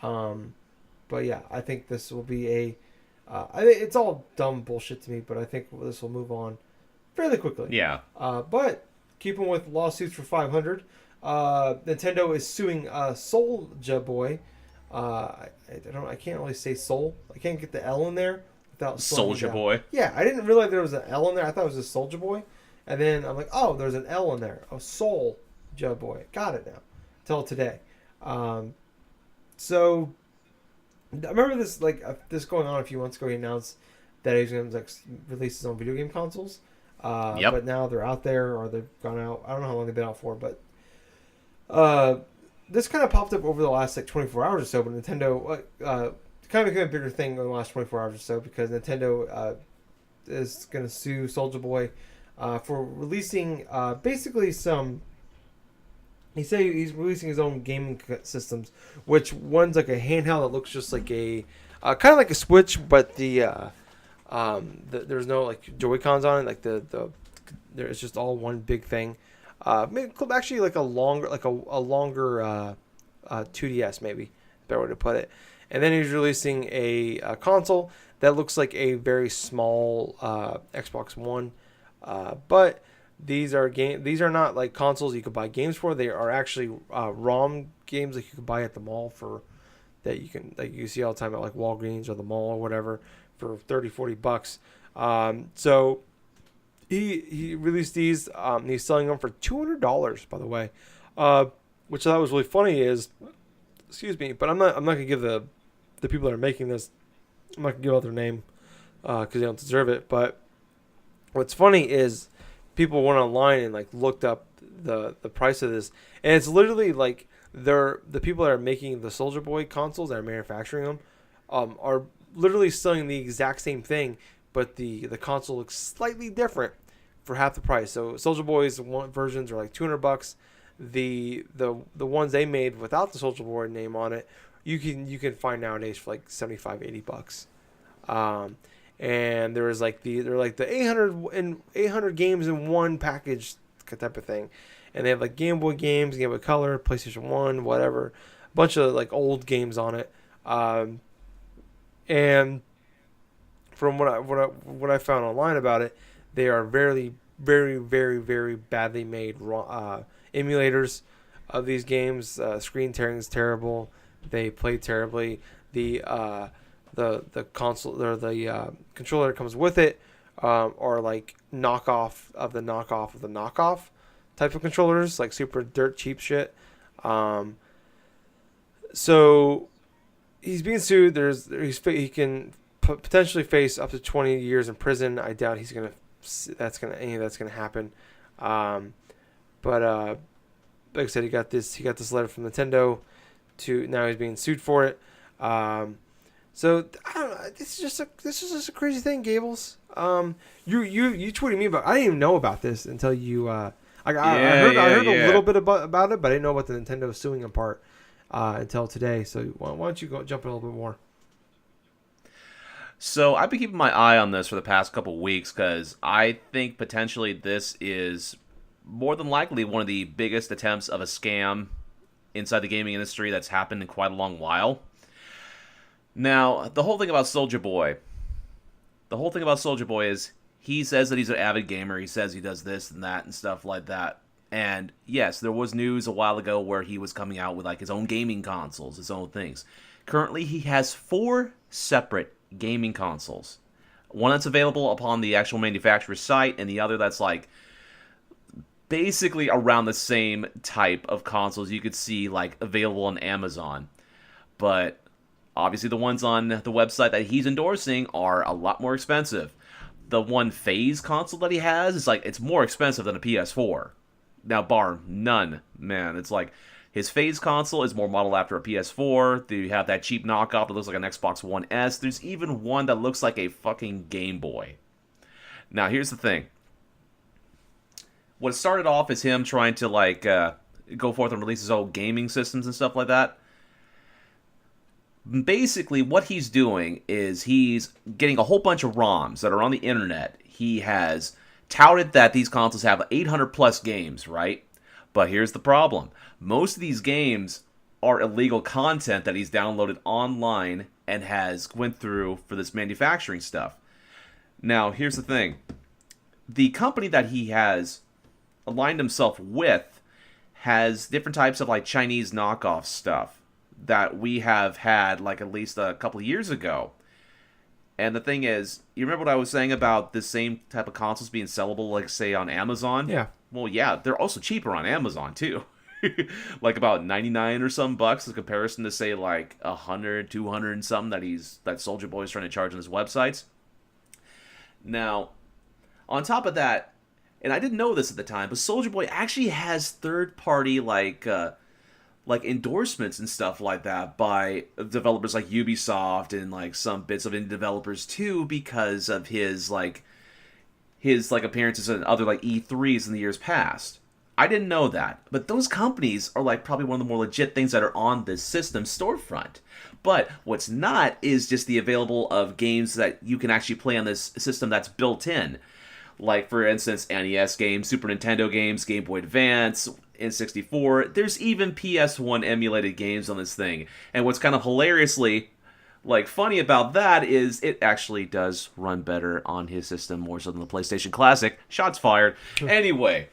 But yeah, I think this will be I think it's all dumb bullshit to me, but I think this will move on fairly quickly. Yeah. But keeping with lawsuits for $500, Nintendo is suing Soulja Boy. I can't really say Soul. I can't get the L in there without Soulja Boy. Yeah, I didn't realize there was an L in there. I thought it was a Soulja Boy, and then I'm like, oh, there's an L in there. Oh, Soulja Boy. Got it now. Till today. So. I remember this going on a few months ago. He announced that he's going to release his own video game consoles. But now they're out there, or they've gone out. I don't know how long they've been out for, but this kind of popped up over the last 24 hours or so. But Nintendo kind of became a bigger thing in the last 24 hours or so because Nintendo is going to sue Soulja Boy for releasing basically some. He said he's releasing his own gaming systems, which one's like a handheld that looks just like a kind of like a Switch, but there's no like Joy-Cons on it. Like it's just all one big thing. Maybe actually like a longer 2DS maybe, better way to put it. And then he's releasing a console that looks like a very small Xbox One, but these are not like consoles you could buy games for. They are actually ROM games that you could buy at the mall for that you see all the time at like Walgreens or the mall or whatever for $30-$40. So he released these. He's selling them for $200, by the way, which I thought was really funny. Excuse me, but I'm not gonna give the the people that are making this. I'm not gonna give out their name because they don't deserve it. But what's funny is people went online and like looked up the price of this, and it's literally like the people that are making the Soulja Boy consoles that are manufacturing them are literally selling the exact same thing, but the console looks slightly different for half the price. So Soulja Boy's versions are like $200. The ones they made without the Soulja Boy name on it, you can find nowadays for like $75-$80. And they're like the 800 games in one package type of thing, and they have like Game Boy games, Game Boy Color, PlayStation 1, whatever, a bunch of like old games on it. And from what I found online about it, they are very, very, very, very badly made emulators of these games. Screen tearing is terrible. They play terribly. The console or the controller that comes with it are like knockoff of the knockoff type of controllers, like super dirt cheap shit. So he's being sued. He can potentially face up to 20 years in prison. I doubt any of that's gonna happen. But like I said, he got this letter from Nintendo. Now he's being sued for it. So I don't know. This is just a crazy thing, Gables. You tweeted me about. I didn't even know about this until you. I heard a little bit about it, but I didn't know about the Nintendo suing him part until today. So why don't you jump in a little bit more? So I've been keeping my eye on this for the past couple weeks because I think potentially this is more than likely one of the biggest attempts of a scam inside the gaming industry that's happened in quite a long while. Now, the whole thing about Soulja Boy is he says that he's an avid gamer. He says he does this and that and stuff like that. And yes, there was news a while ago where he was coming out with like his own gaming consoles, his own things. Currently, he has 4 separate gaming consoles. One that's available upon the actual manufacturer's site, and the other that's like basically around the same type of consoles you could see like available on Amazon. But obviously the ones on the website that he's endorsing are a lot more expensive. The one Phase console that he has is like, it's more expensive than a PS4. Now, bar none, man. It's like his Phase console is more modeled after a PS4. You have that cheap knockoff that looks like an Xbox One S. There's even one that looks like a fucking Game Boy. Now, here's the thing. What started off as him trying to like go forth and release his own gaming systems and stuff like that. Basically, what he's doing is he's getting a whole bunch of ROMs that are on the internet. He has touted that these consoles have 800 plus games, right? But here's the problem. Most of these games are illegal content that he's downloaded online and has went through for this manufacturing stuff. Now, here's the thing. The company that he has aligned himself with has different types of like Chinese knockoff stuff that we have had like at least a couple of years ago. And the thing is, you remember what I was saying about the same type of consoles being sellable, like say on Amazon? Yeah. Well, yeah, they're also cheaper on Amazon too. Like about 99 or some bucks in comparison to say like 100, 200 and something that Soulja Boy is trying to charge on his websites. Now, on top of that, and I didn't know this at the time, but Soulja Boy actually has third-party like endorsements and stuff like that by developers like Ubisoft and like some bits of indie developers too, because of his appearances in other like E3s in the years past. I didn't know that, but those companies are like probably one of the more legit things that are on this system storefront. But what's not is just the available of games that you can actually play on this system that's built in. Like, for instance, NES games, Super Nintendo games, Game Boy Advance, N64. There's even PS1 emulated games on this thing. And what's kind of hilariously funny about that is it actually does run better on his system more so than the PlayStation Classic. Shots fired. Anyway,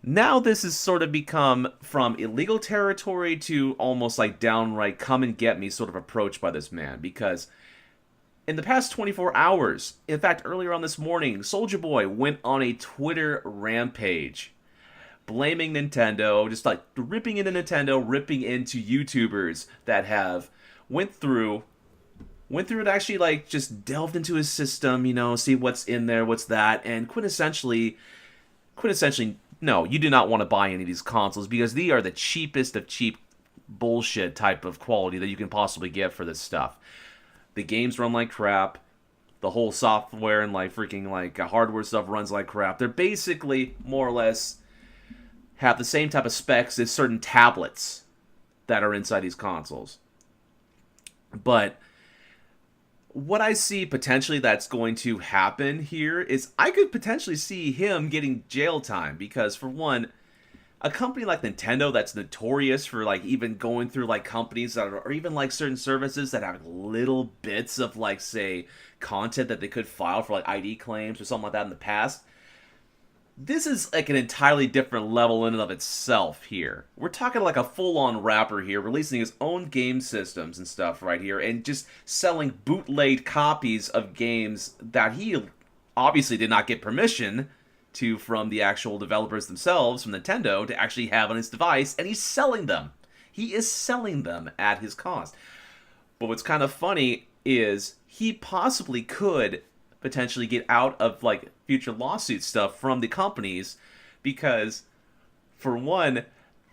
now this has sort of become from illegal territory to almost like downright come and get me sort of approach by this man, because in the past 24 hours, in fact, earlier on this morning, Soulja Boy went on a Twitter rampage blaming Nintendo, just like ripping into Nintendo, ripping into YouTubers that have went through and actually like just delved into his system, see what's in there, what's that, and quintessentially, no, you do not want to buy any of these consoles because they are the cheapest of cheap bullshit type of quality that you can possibly get for this stuff. The games run like crap. The whole software and like freaking like hardware stuff runs like crap. They're basically more or less have the same type of specs as certain tablets that are inside these consoles. But what I see potentially that's going to happen here is I could potentially see him getting jail time because, for one, a company like Nintendo that's notorious for like even going through like companies that are, or even like certain services that have little bits of like, say, content that they could file for like ID claims or something like that in the past. This is like an entirely different level in and of itself here. We're talking like a full-on rapper here, releasing his own game systems and stuff right here, and just selling bootleg copies of games that he obviously did not get permission to from the actual developers themselves, from Nintendo, to actually have on his device, and he's selling them. He is selling them at his cost. But what's kind of funny is he possibly could potentially get out of like future lawsuit stuff from the companies because, for one,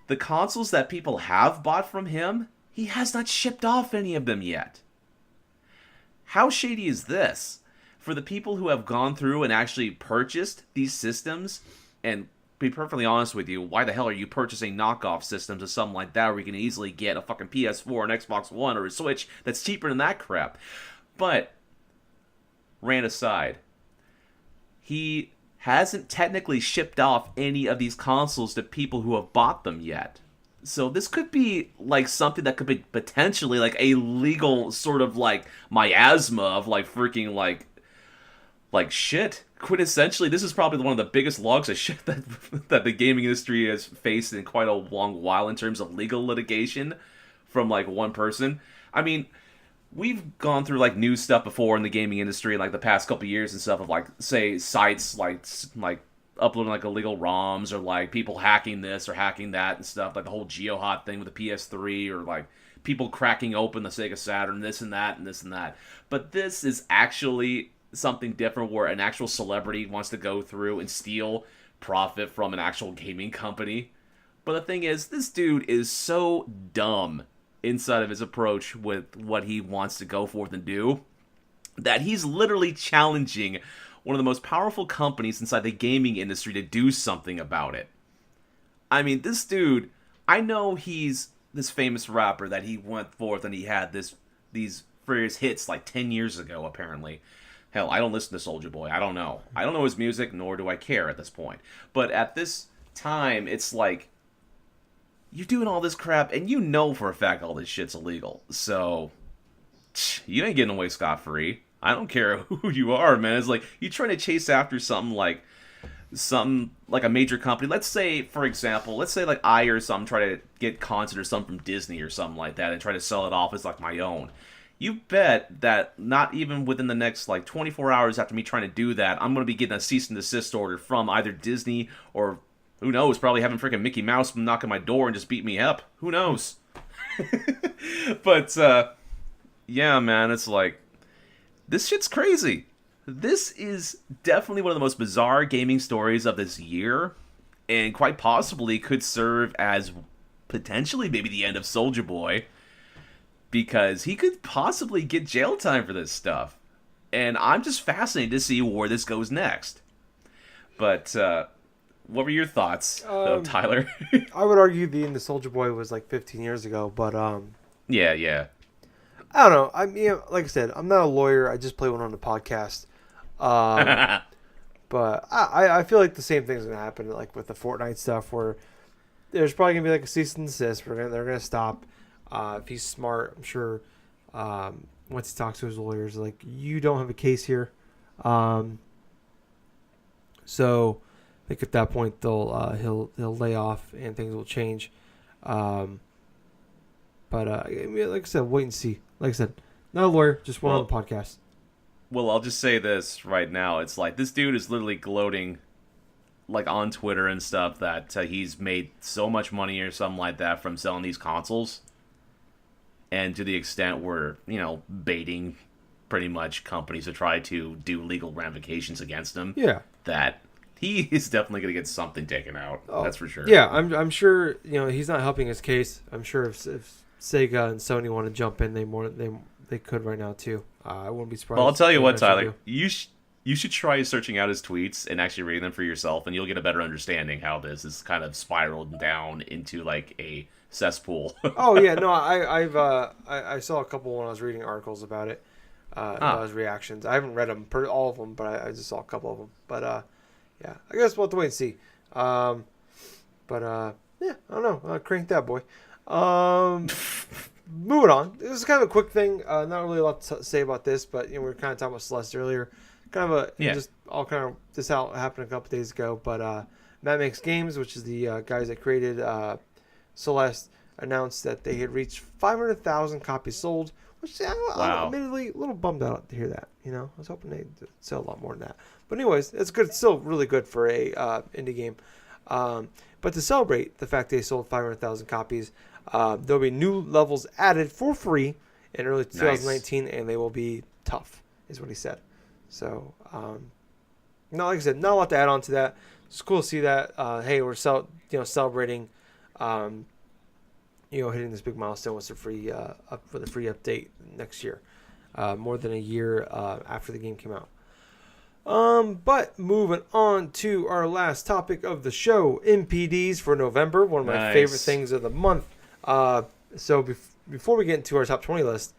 the consoles that people have bought from him, he has not shipped off any of them yet. How shady is this? For the people who have gone through and actually purchased these systems, and be perfectly honest with you, why the hell are you purchasing knockoff systems or something like that where you can easily get a fucking PS4, an Xbox One, or a Switch that's cheaper than that crap? But rant aside, he hasn't technically shipped off any of these consoles to people who have bought them yet. So this could be like something that could be potentially like a legal sort of like miasma of like freaking like shit. Quintessentially, this is probably one of the biggest logs of shit that the gaming industry has faced in quite a long while in terms of legal litigation from like one person. I mean, we've gone through like news stuff before in the gaming industry in like the past couple years and stuff of like, say, sites like uploading like illegal ROMs or like people hacking this or hacking that and stuff, like the whole GeoHot thing with the PS3 or like people cracking open the Sega Saturn, this and that and this and that. But this is actually something different where an actual celebrity wants to go through and steal profit from an actual gaming company. But the thing is, this dude is so dumb inside of his approach with what he wants to go forth and do that he's literally challenging one of the most powerful companies inside the gaming industry to do something about it. I mean, this dude, I know he's this famous rapper that he went forth and he had these various hits like 10 years ago, apparently. Hell, I don't listen to Soulja Boy. I don't know. I don't know his music, nor do I care at this point. But at this time, it's like, you're doing all this crap, and you know for a fact all this shit's illegal. So, you ain't getting away scot-free. I don't care who you are, man. It's like, you're trying to chase after something like a major company. Let's say, for example, like I or something try to get content or something from Disney or something like that and try to sell it off as like my own. You bet that not even within the next like 24 hours after me trying to do that, I'm going to be getting a cease and desist order from either Disney or, who knows, probably having freaking Mickey Mouse knock on my door and just beat me up. Who knows? But, yeah, man, it's like, this shit's crazy. This is definitely one of the most bizarre gaming stories of this year, and quite possibly could serve as potentially maybe the end of Soulja Boy, because he could possibly get jail time for this stuff. And I'm just fascinated to see where this goes next. But, what were your thoughts, Tyler? I would argue the end of Soulja Boy was like 15 years ago, but Yeah. I don't know. I mean, like I said, I'm not a lawyer. I just play one on the podcast. But I feel like the same thing's gonna happen like with the Fortnite stuff, where there's probably gonna be like a cease and desist. They're gonna stop. If he's smart, I'm sure. Once he talks to his lawyers, like, you don't have a case here. So I think at that point he'll lay off and things will change. But I mean, like I said, wait and see. Like I said, not a lawyer, just one on the podcast. Well, I'll just say this right now. It's like, this dude is literally gloating like on Twitter and stuff that he's made so much money or something like that from selling these consoles, and to the extent we're baiting pretty much companies to try to do legal ramifications against him. Yeah, that he is definitely going to get something taken out. Oh, that's for sure. Yeah, I'm sure he's not helping his case. I'm sure if Sega and Sony want to jump in, they could right now too. I wouldn't be surprised. Well, I'll tell you what, Tyler, you should try searching out his tweets and actually reading them for yourself, and you'll get a better understanding how this is kind of spiraled down into like a cesspool. Oh yeah, no, I saw a couple when I was reading articles about it, about his reactions. I haven't read them all of them, but I just saw a couple of them. But yeah, I guess we'll have to wait and see. Yeah, I don't know. Crank that boy. Moving on. This is kind of a quick thing. Not really a lot to say about this, but we were kind of talking about Celeste earlier. Kind of this happened a couple days ago. But Mad Max Games, which is the guys that created Celeste, announced that they had reached 500,000 copies sold, which I'm admittedly a little bummed out to hear that. I was hoping they'd sell a lot more than that. But anyways, it's good. It's still really good for a indie game. But to celebrate the fact they sold 500,000 copies, there'll be new levels added for free in early 2019, and they will be tough, is what he said. So, like I said, not a lot to add on to that. It's cool to see that. Hey, we're celebrating, hitting this big milestone with the free update next year, more than a year after the game came out. But moving on to our last topic of the show, NPDs for November, one of my favorite things of the month. So before we get into our top 20 list,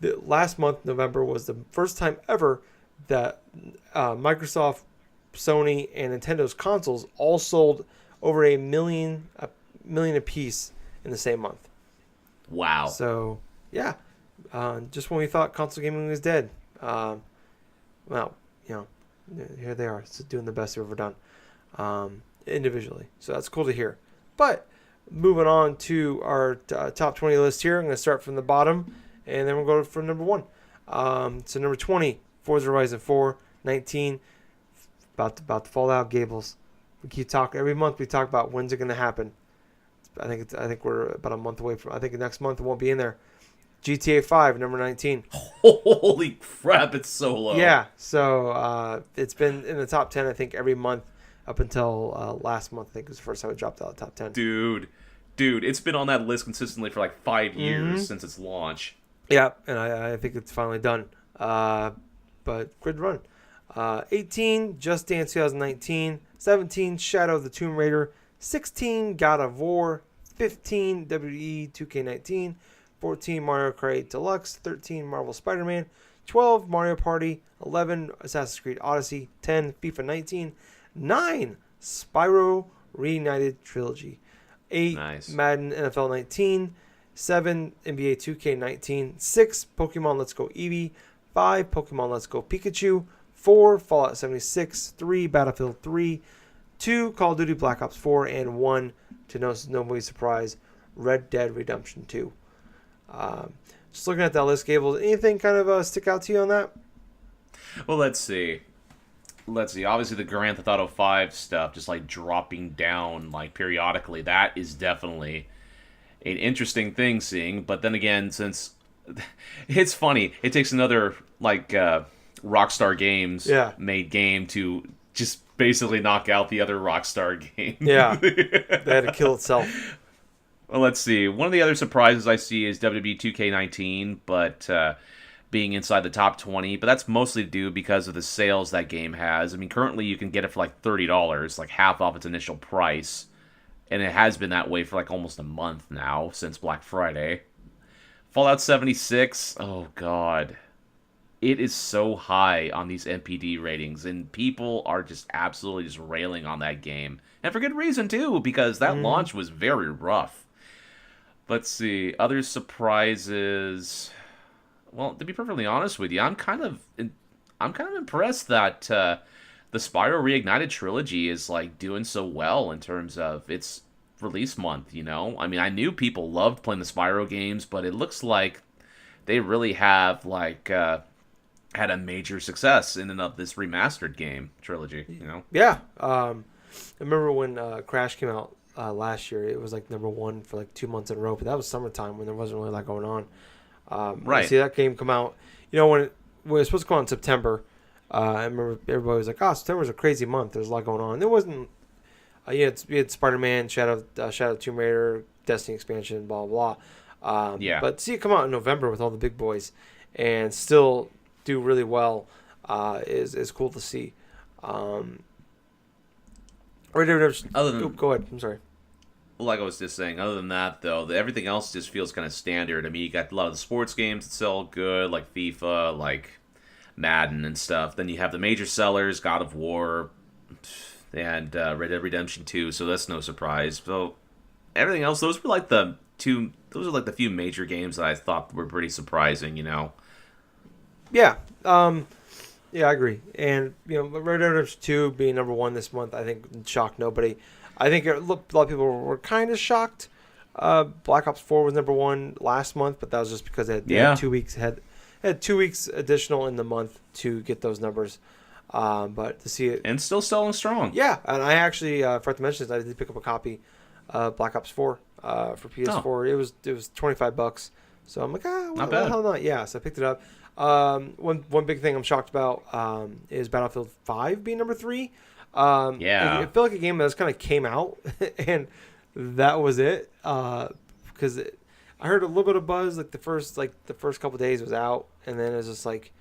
the last month, November, was the first time ever that Microsoft, Sony, and Nintendo's consoles all sold over a million apiece in the same month. Wow. So, yeah. Just when we thought console gaming was dead, well, here they are, doing the best they've ever done, individually. So that's cool to hear. But moving on to our top 20 list here, I'm going to start from the bottom, and then we'll go from number 1. So number 20, Forza Horizon 4. 19, about to fall out, Gables. We keep talking every month. We talk about when's it going to happen. I think we're about a month away from. I think next month it won't be in there. GTA 5, number 19. Holy crap, it's so low. Yeah, so it's been in the top 10, I think, every month up until last month. I think was the first time it dropped out of the top 10. Dude, it's been on that list consistently for like 5 years since its launch. Yeah, and I think it's finally done. But good run. 18, Just Dance 2019. 17, Shadow of the Tomb Raider. 16, God of War. 15, WWE 2K19. 14, Mario Kart 8 Deluxe. 13, Marvel Spider-Man. 12, Mario Party. 11, Assassin's Creed Odyssey. 10, FIFA 19. 9, Spyro Reunited Trilogy. 8, Madden NFL 19. 7, NBA 2K19. 6, Pokemon Let's Go Eevee. 5, Pokemon Let's Go Pikachu. 4, Fallout 76. 3, Battlefield 3. 2, Call of Duty Black Ops 4. And 1, to nobody's surprise, Red Dead Redemption 2. Just looking at that list, Gables, anything kind of stick out to you on that? Well, let's see. Obviously, the Grand Theft Auto 5 stuff, just like dropping down like periodically, that is definitely an interesting thing seeing. But then again, since it's funny, it takes another like Rockstar Games made game to just basically knock out the other Rockstar game. Yeah, they had to kill itself. Well, let's see. One of the other surprises I see is WWE 2K19, but being inside the top 20. But that's mostly due because of the sales that game has. I mean, currently you can get it for like $30, like half off its initial price. And it has been that way for like almost a month now, since Black Friday. Fallout 76, oh god. It is so high on these NPD ratings, and people are just absolutely just railing on that game. And for good reason, too, because that launch was very rough. Let's see, other surprises. Well, to be perfectly honest with you, I'm kind of impressed that the Spyro Reignited trilogy is like doing so well in terms of its release month. I mean, I knew people loved playing the Spyro games, but it looks like they really have like had a major success in and of this remastered game trilogy. Yeah. I remember when Crash came out last year. It was like number one for like 2 months in a row, but that was summertime when there wasn't really a lot going on. Right. I see that game come out. When it was supposed to come out in September. I remember everybody was like, "Oh, September's a crazy month. There's a lot going on." There wasn't. You had Spider-Man, Shadow of Tomb Raider, Destiny expansion, blah blah blah. But see it come out in November with all the big boys, and still do really well is cool to see. Go ahead. I'm sorry. Like I was just saying, other than that, though, everything else just feels kind of standard. I mean, you got a lot of the sports games that sell good, like FIFA, like Madden and stuff. Then you have the major sellers, God of War, and Red Dead Redemption 2, so that's no surprise. So everything else, those are like the few major games that I thought were pretty surprising, Yeah. Yeah, I agree. And, Red Dead Redemption 2 being number one this month, I think shocked nobody. I think a lot of people were kind of shocked. Black Ops 4 was number one last month, but that was just because they had 2 weeks had 2 weeks additional in the month to get those numbers. But to see it, and still selling strong. Yeah, and I actually forgot to mention this. I did pick up a copy of Black Ops 4 for PS4. Oh. It was $25, so I'm like, not bad. The hell not? Yeah, so I picked it up. One big thing I'm shocked about is Battlefield 5 being number 3. It felt like a game that just kind of came out, and that was it. Because I heard a little bit of buzz, like the first couple of days was out, and then it was just like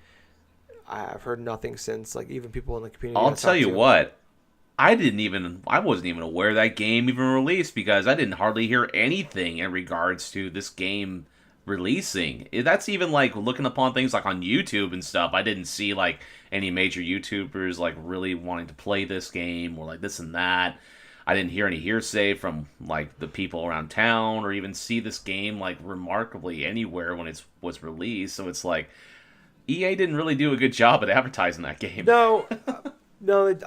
I've heard nothing since. Like even people in the community. I'll tell you what, I wasn't even aware that game even released because I didn't hardly hear anything in regards to this game releasing. That's even like looking upon things like on YouTube and stuff. I didn't see like any major YouTubers like really wanting to play this game or like this and that. I didn't hear any hearsay from like the people around town or even see this game like remarkably anywhere when it was released. So it's like EA didn't really do a good job at advertising that game. No,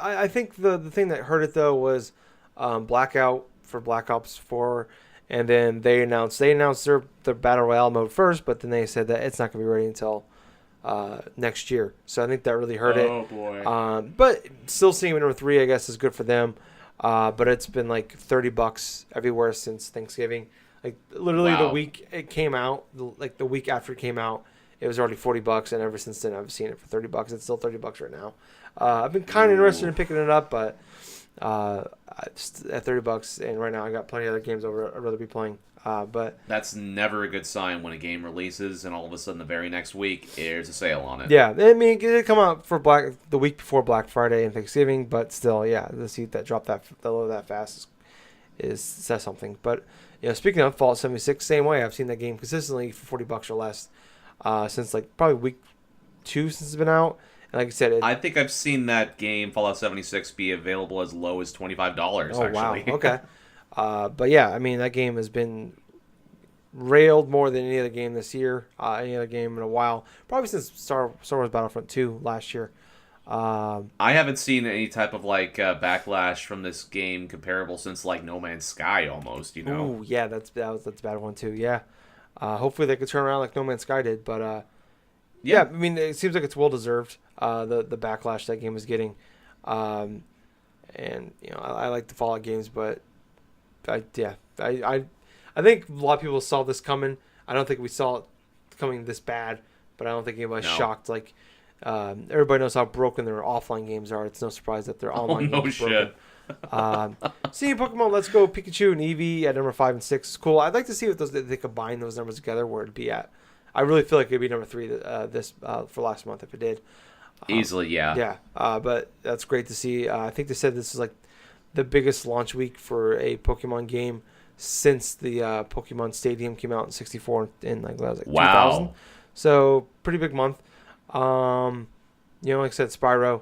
I think the thing that hurt it though was Blackout for Black Ops 4. And then they announced their Battle Royale mode first, but then they said that it's not going to be ready until next year. So I think that really hurt it. Oh, boy. But still seeing number 3, I guess, is good for them. But it's been like $30 everywhere since Thanksgiving. Like literally the week it came out, the week after it came out, it was already $40. And ever since then, I've seen it for $30. It's still $30 right now. I've been kind of interested in picking it up, but just at $30, and right now I got plenty of other games I'd rather be playing. But that's never a good sign when a game releases and all of a sudden the very next week there's a sale on it. Yeah, I mean it did come out for the week before Black Friday and Thanksgiving, but still, yeah, to see that drop that low that fast says something. But speaking of Fallout 76, same way. I've seen that game consistently for $40 or less since like probably week 2 since it's been out. Like I said, I think I've seen that game, Fallout 76, be available as low as $25, oh, actually. Wow. Okay. But yeah, I mean, that game has been railed more than any other game this year, any other game in a while. Probably since Star Wars Battlefront 2 last year. I haven't seen any type of like backlash from this game comparable since like No Man's Sky almost, Ooh, yeah, that's a bad one too, yeah. Hopefully they could turn around like No Man's Sky did, but yeah, I mean, it seems like it's well-deserved. The backlash that game is getting, and I like the Fallout games, but I think a lot of people saw this coming. I don't think we saw it coming this bad, but I don't think anybody's shocked. Like everybody knows how broken their offline games are. It's no surprise that their online games are broken. Seeing Pokemon Let's Go Pikachu and Eevee at number 5 and 6 is cool. I'd like to see if they combine those numbers together where it'd be at. I really feel like it'd be number 3 for last month if it did. Easily, yeah. Yeah, but that's great to see. I think they said this is like the biggest launch week for a Pokemon game since the Pokemon Stadium came out in 64 in like 2000. So pretty big month. Like I said, Spyro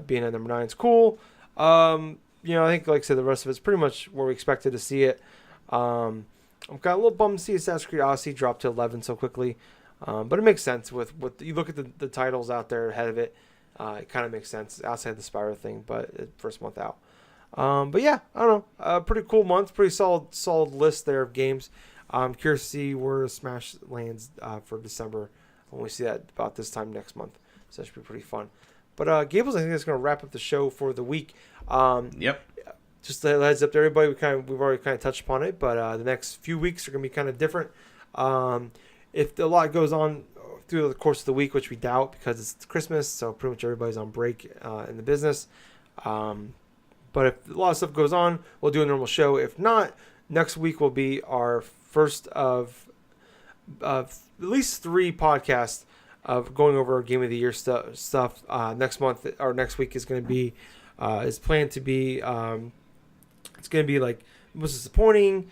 being at number 9 is cool. I think like I said, the rest of it's pretty much where we expected to see it. I'm kind of a little bummed to see Assassin's Creed Odyssey drop to 11 so quickly. But it makes sense with what you look at the titles out there ahead of it. It kind of makes sense outside the Spyro thing, but first month out. But yeah, I don't know. Pretty cool month, pretty solid list there of games. I'm curious to see where Smash lands for December when we see that about this time next month. So that should be pretty fun. But Gables, I think that's going to wrap up the show for the week. Yep. Just a heads up to everybody, we've already kind of touched upon it, but the next few weeks are going to be kind of different. If a lot goes on through the course of the week, which we doubt because it's Christmas, so pretty much everybody's on break in the business. But if a lot of stuff goes on, we'll do a normal show. If not, next week will be our first of at least 3 podcasts of going over our Game of the Year stuff. Next month or next week is going to be is planned to be it's going to be like most disappointing,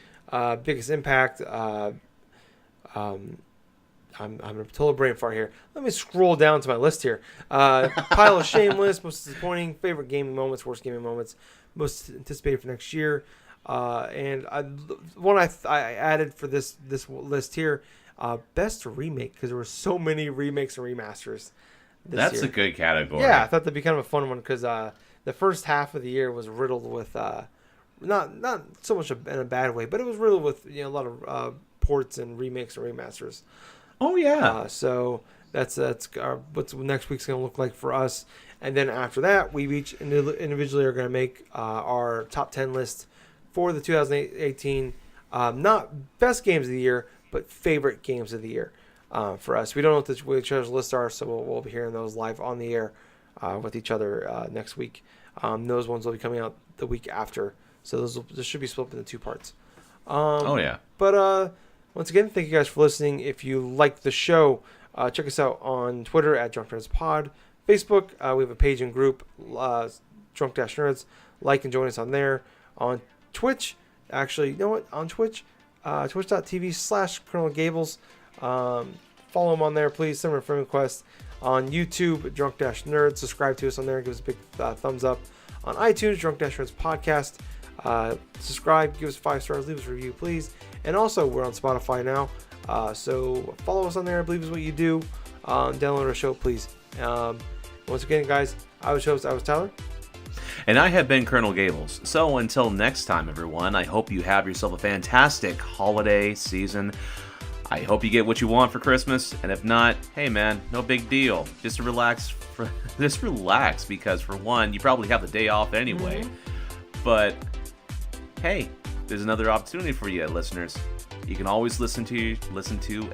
biggest impact. I'm a total brain fart here. Let me scroll down to my list here. Pile of shame list, most disappointing, favorite gaming moments, worst gaming moments, most anticipated for next year. And one I added for this list here, best remake, because there were so many remakes and remasters this year. A good category. Yeah, I thought that'd be kind of a fun one because the first half of the year was riddled with not so much in a bad way, but it was riddled with a lot of ports and remakes and remasters. Oh yeah. So that's what next week's going to look like for us. And then after that, we each individually are going to make our top 10 list for the 2018, not best games of the year, but favorite games of the year for us. We don't know what each other's lists are, so we'll be hearing those live on the air with each other next week. Those ones will be coming out the week after, so this should be split up into 2 parts. Oh yeah. But once again, thank you guys for listening. If you like the show, check us out on Twitter at Drunk Nerds Pod. Facebook, we have a page and group, Drunk Nerds. Like and join us on there. On Twitch, actually, you know what? On Twitch, twitch.tv/Colonel Gables. Follow him on there, please. Send him a friend request. On YouTube, Drunk Nerds. Subscribe to us on there. Give us a big thumbs up. On iTunes, Drunk Nerds Podcast. Subscribe, give us 5 stars, leave us a review, please. And also, we're on Spotify now, so follow us on there. I believe is what you do. Download our show, please. Once again, guys, I was Tyler. And I have been Colonel Gables. So until next time, everyone, I hope you have yourself a fantastic holiday season. I hope you get what you want for Christmas, and if not, hey man, no big deal. Just relax, because for one, you probably have the day off anyway. But hey, there's another opportunity for you, listeners. You can always listen to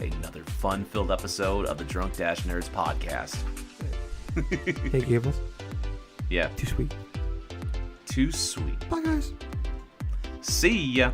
another fun-filled episode of the Drunk Nerds podcast. Hey, Gables. Yeah. Too sweet. Too sweet. Bye, guys. See ya.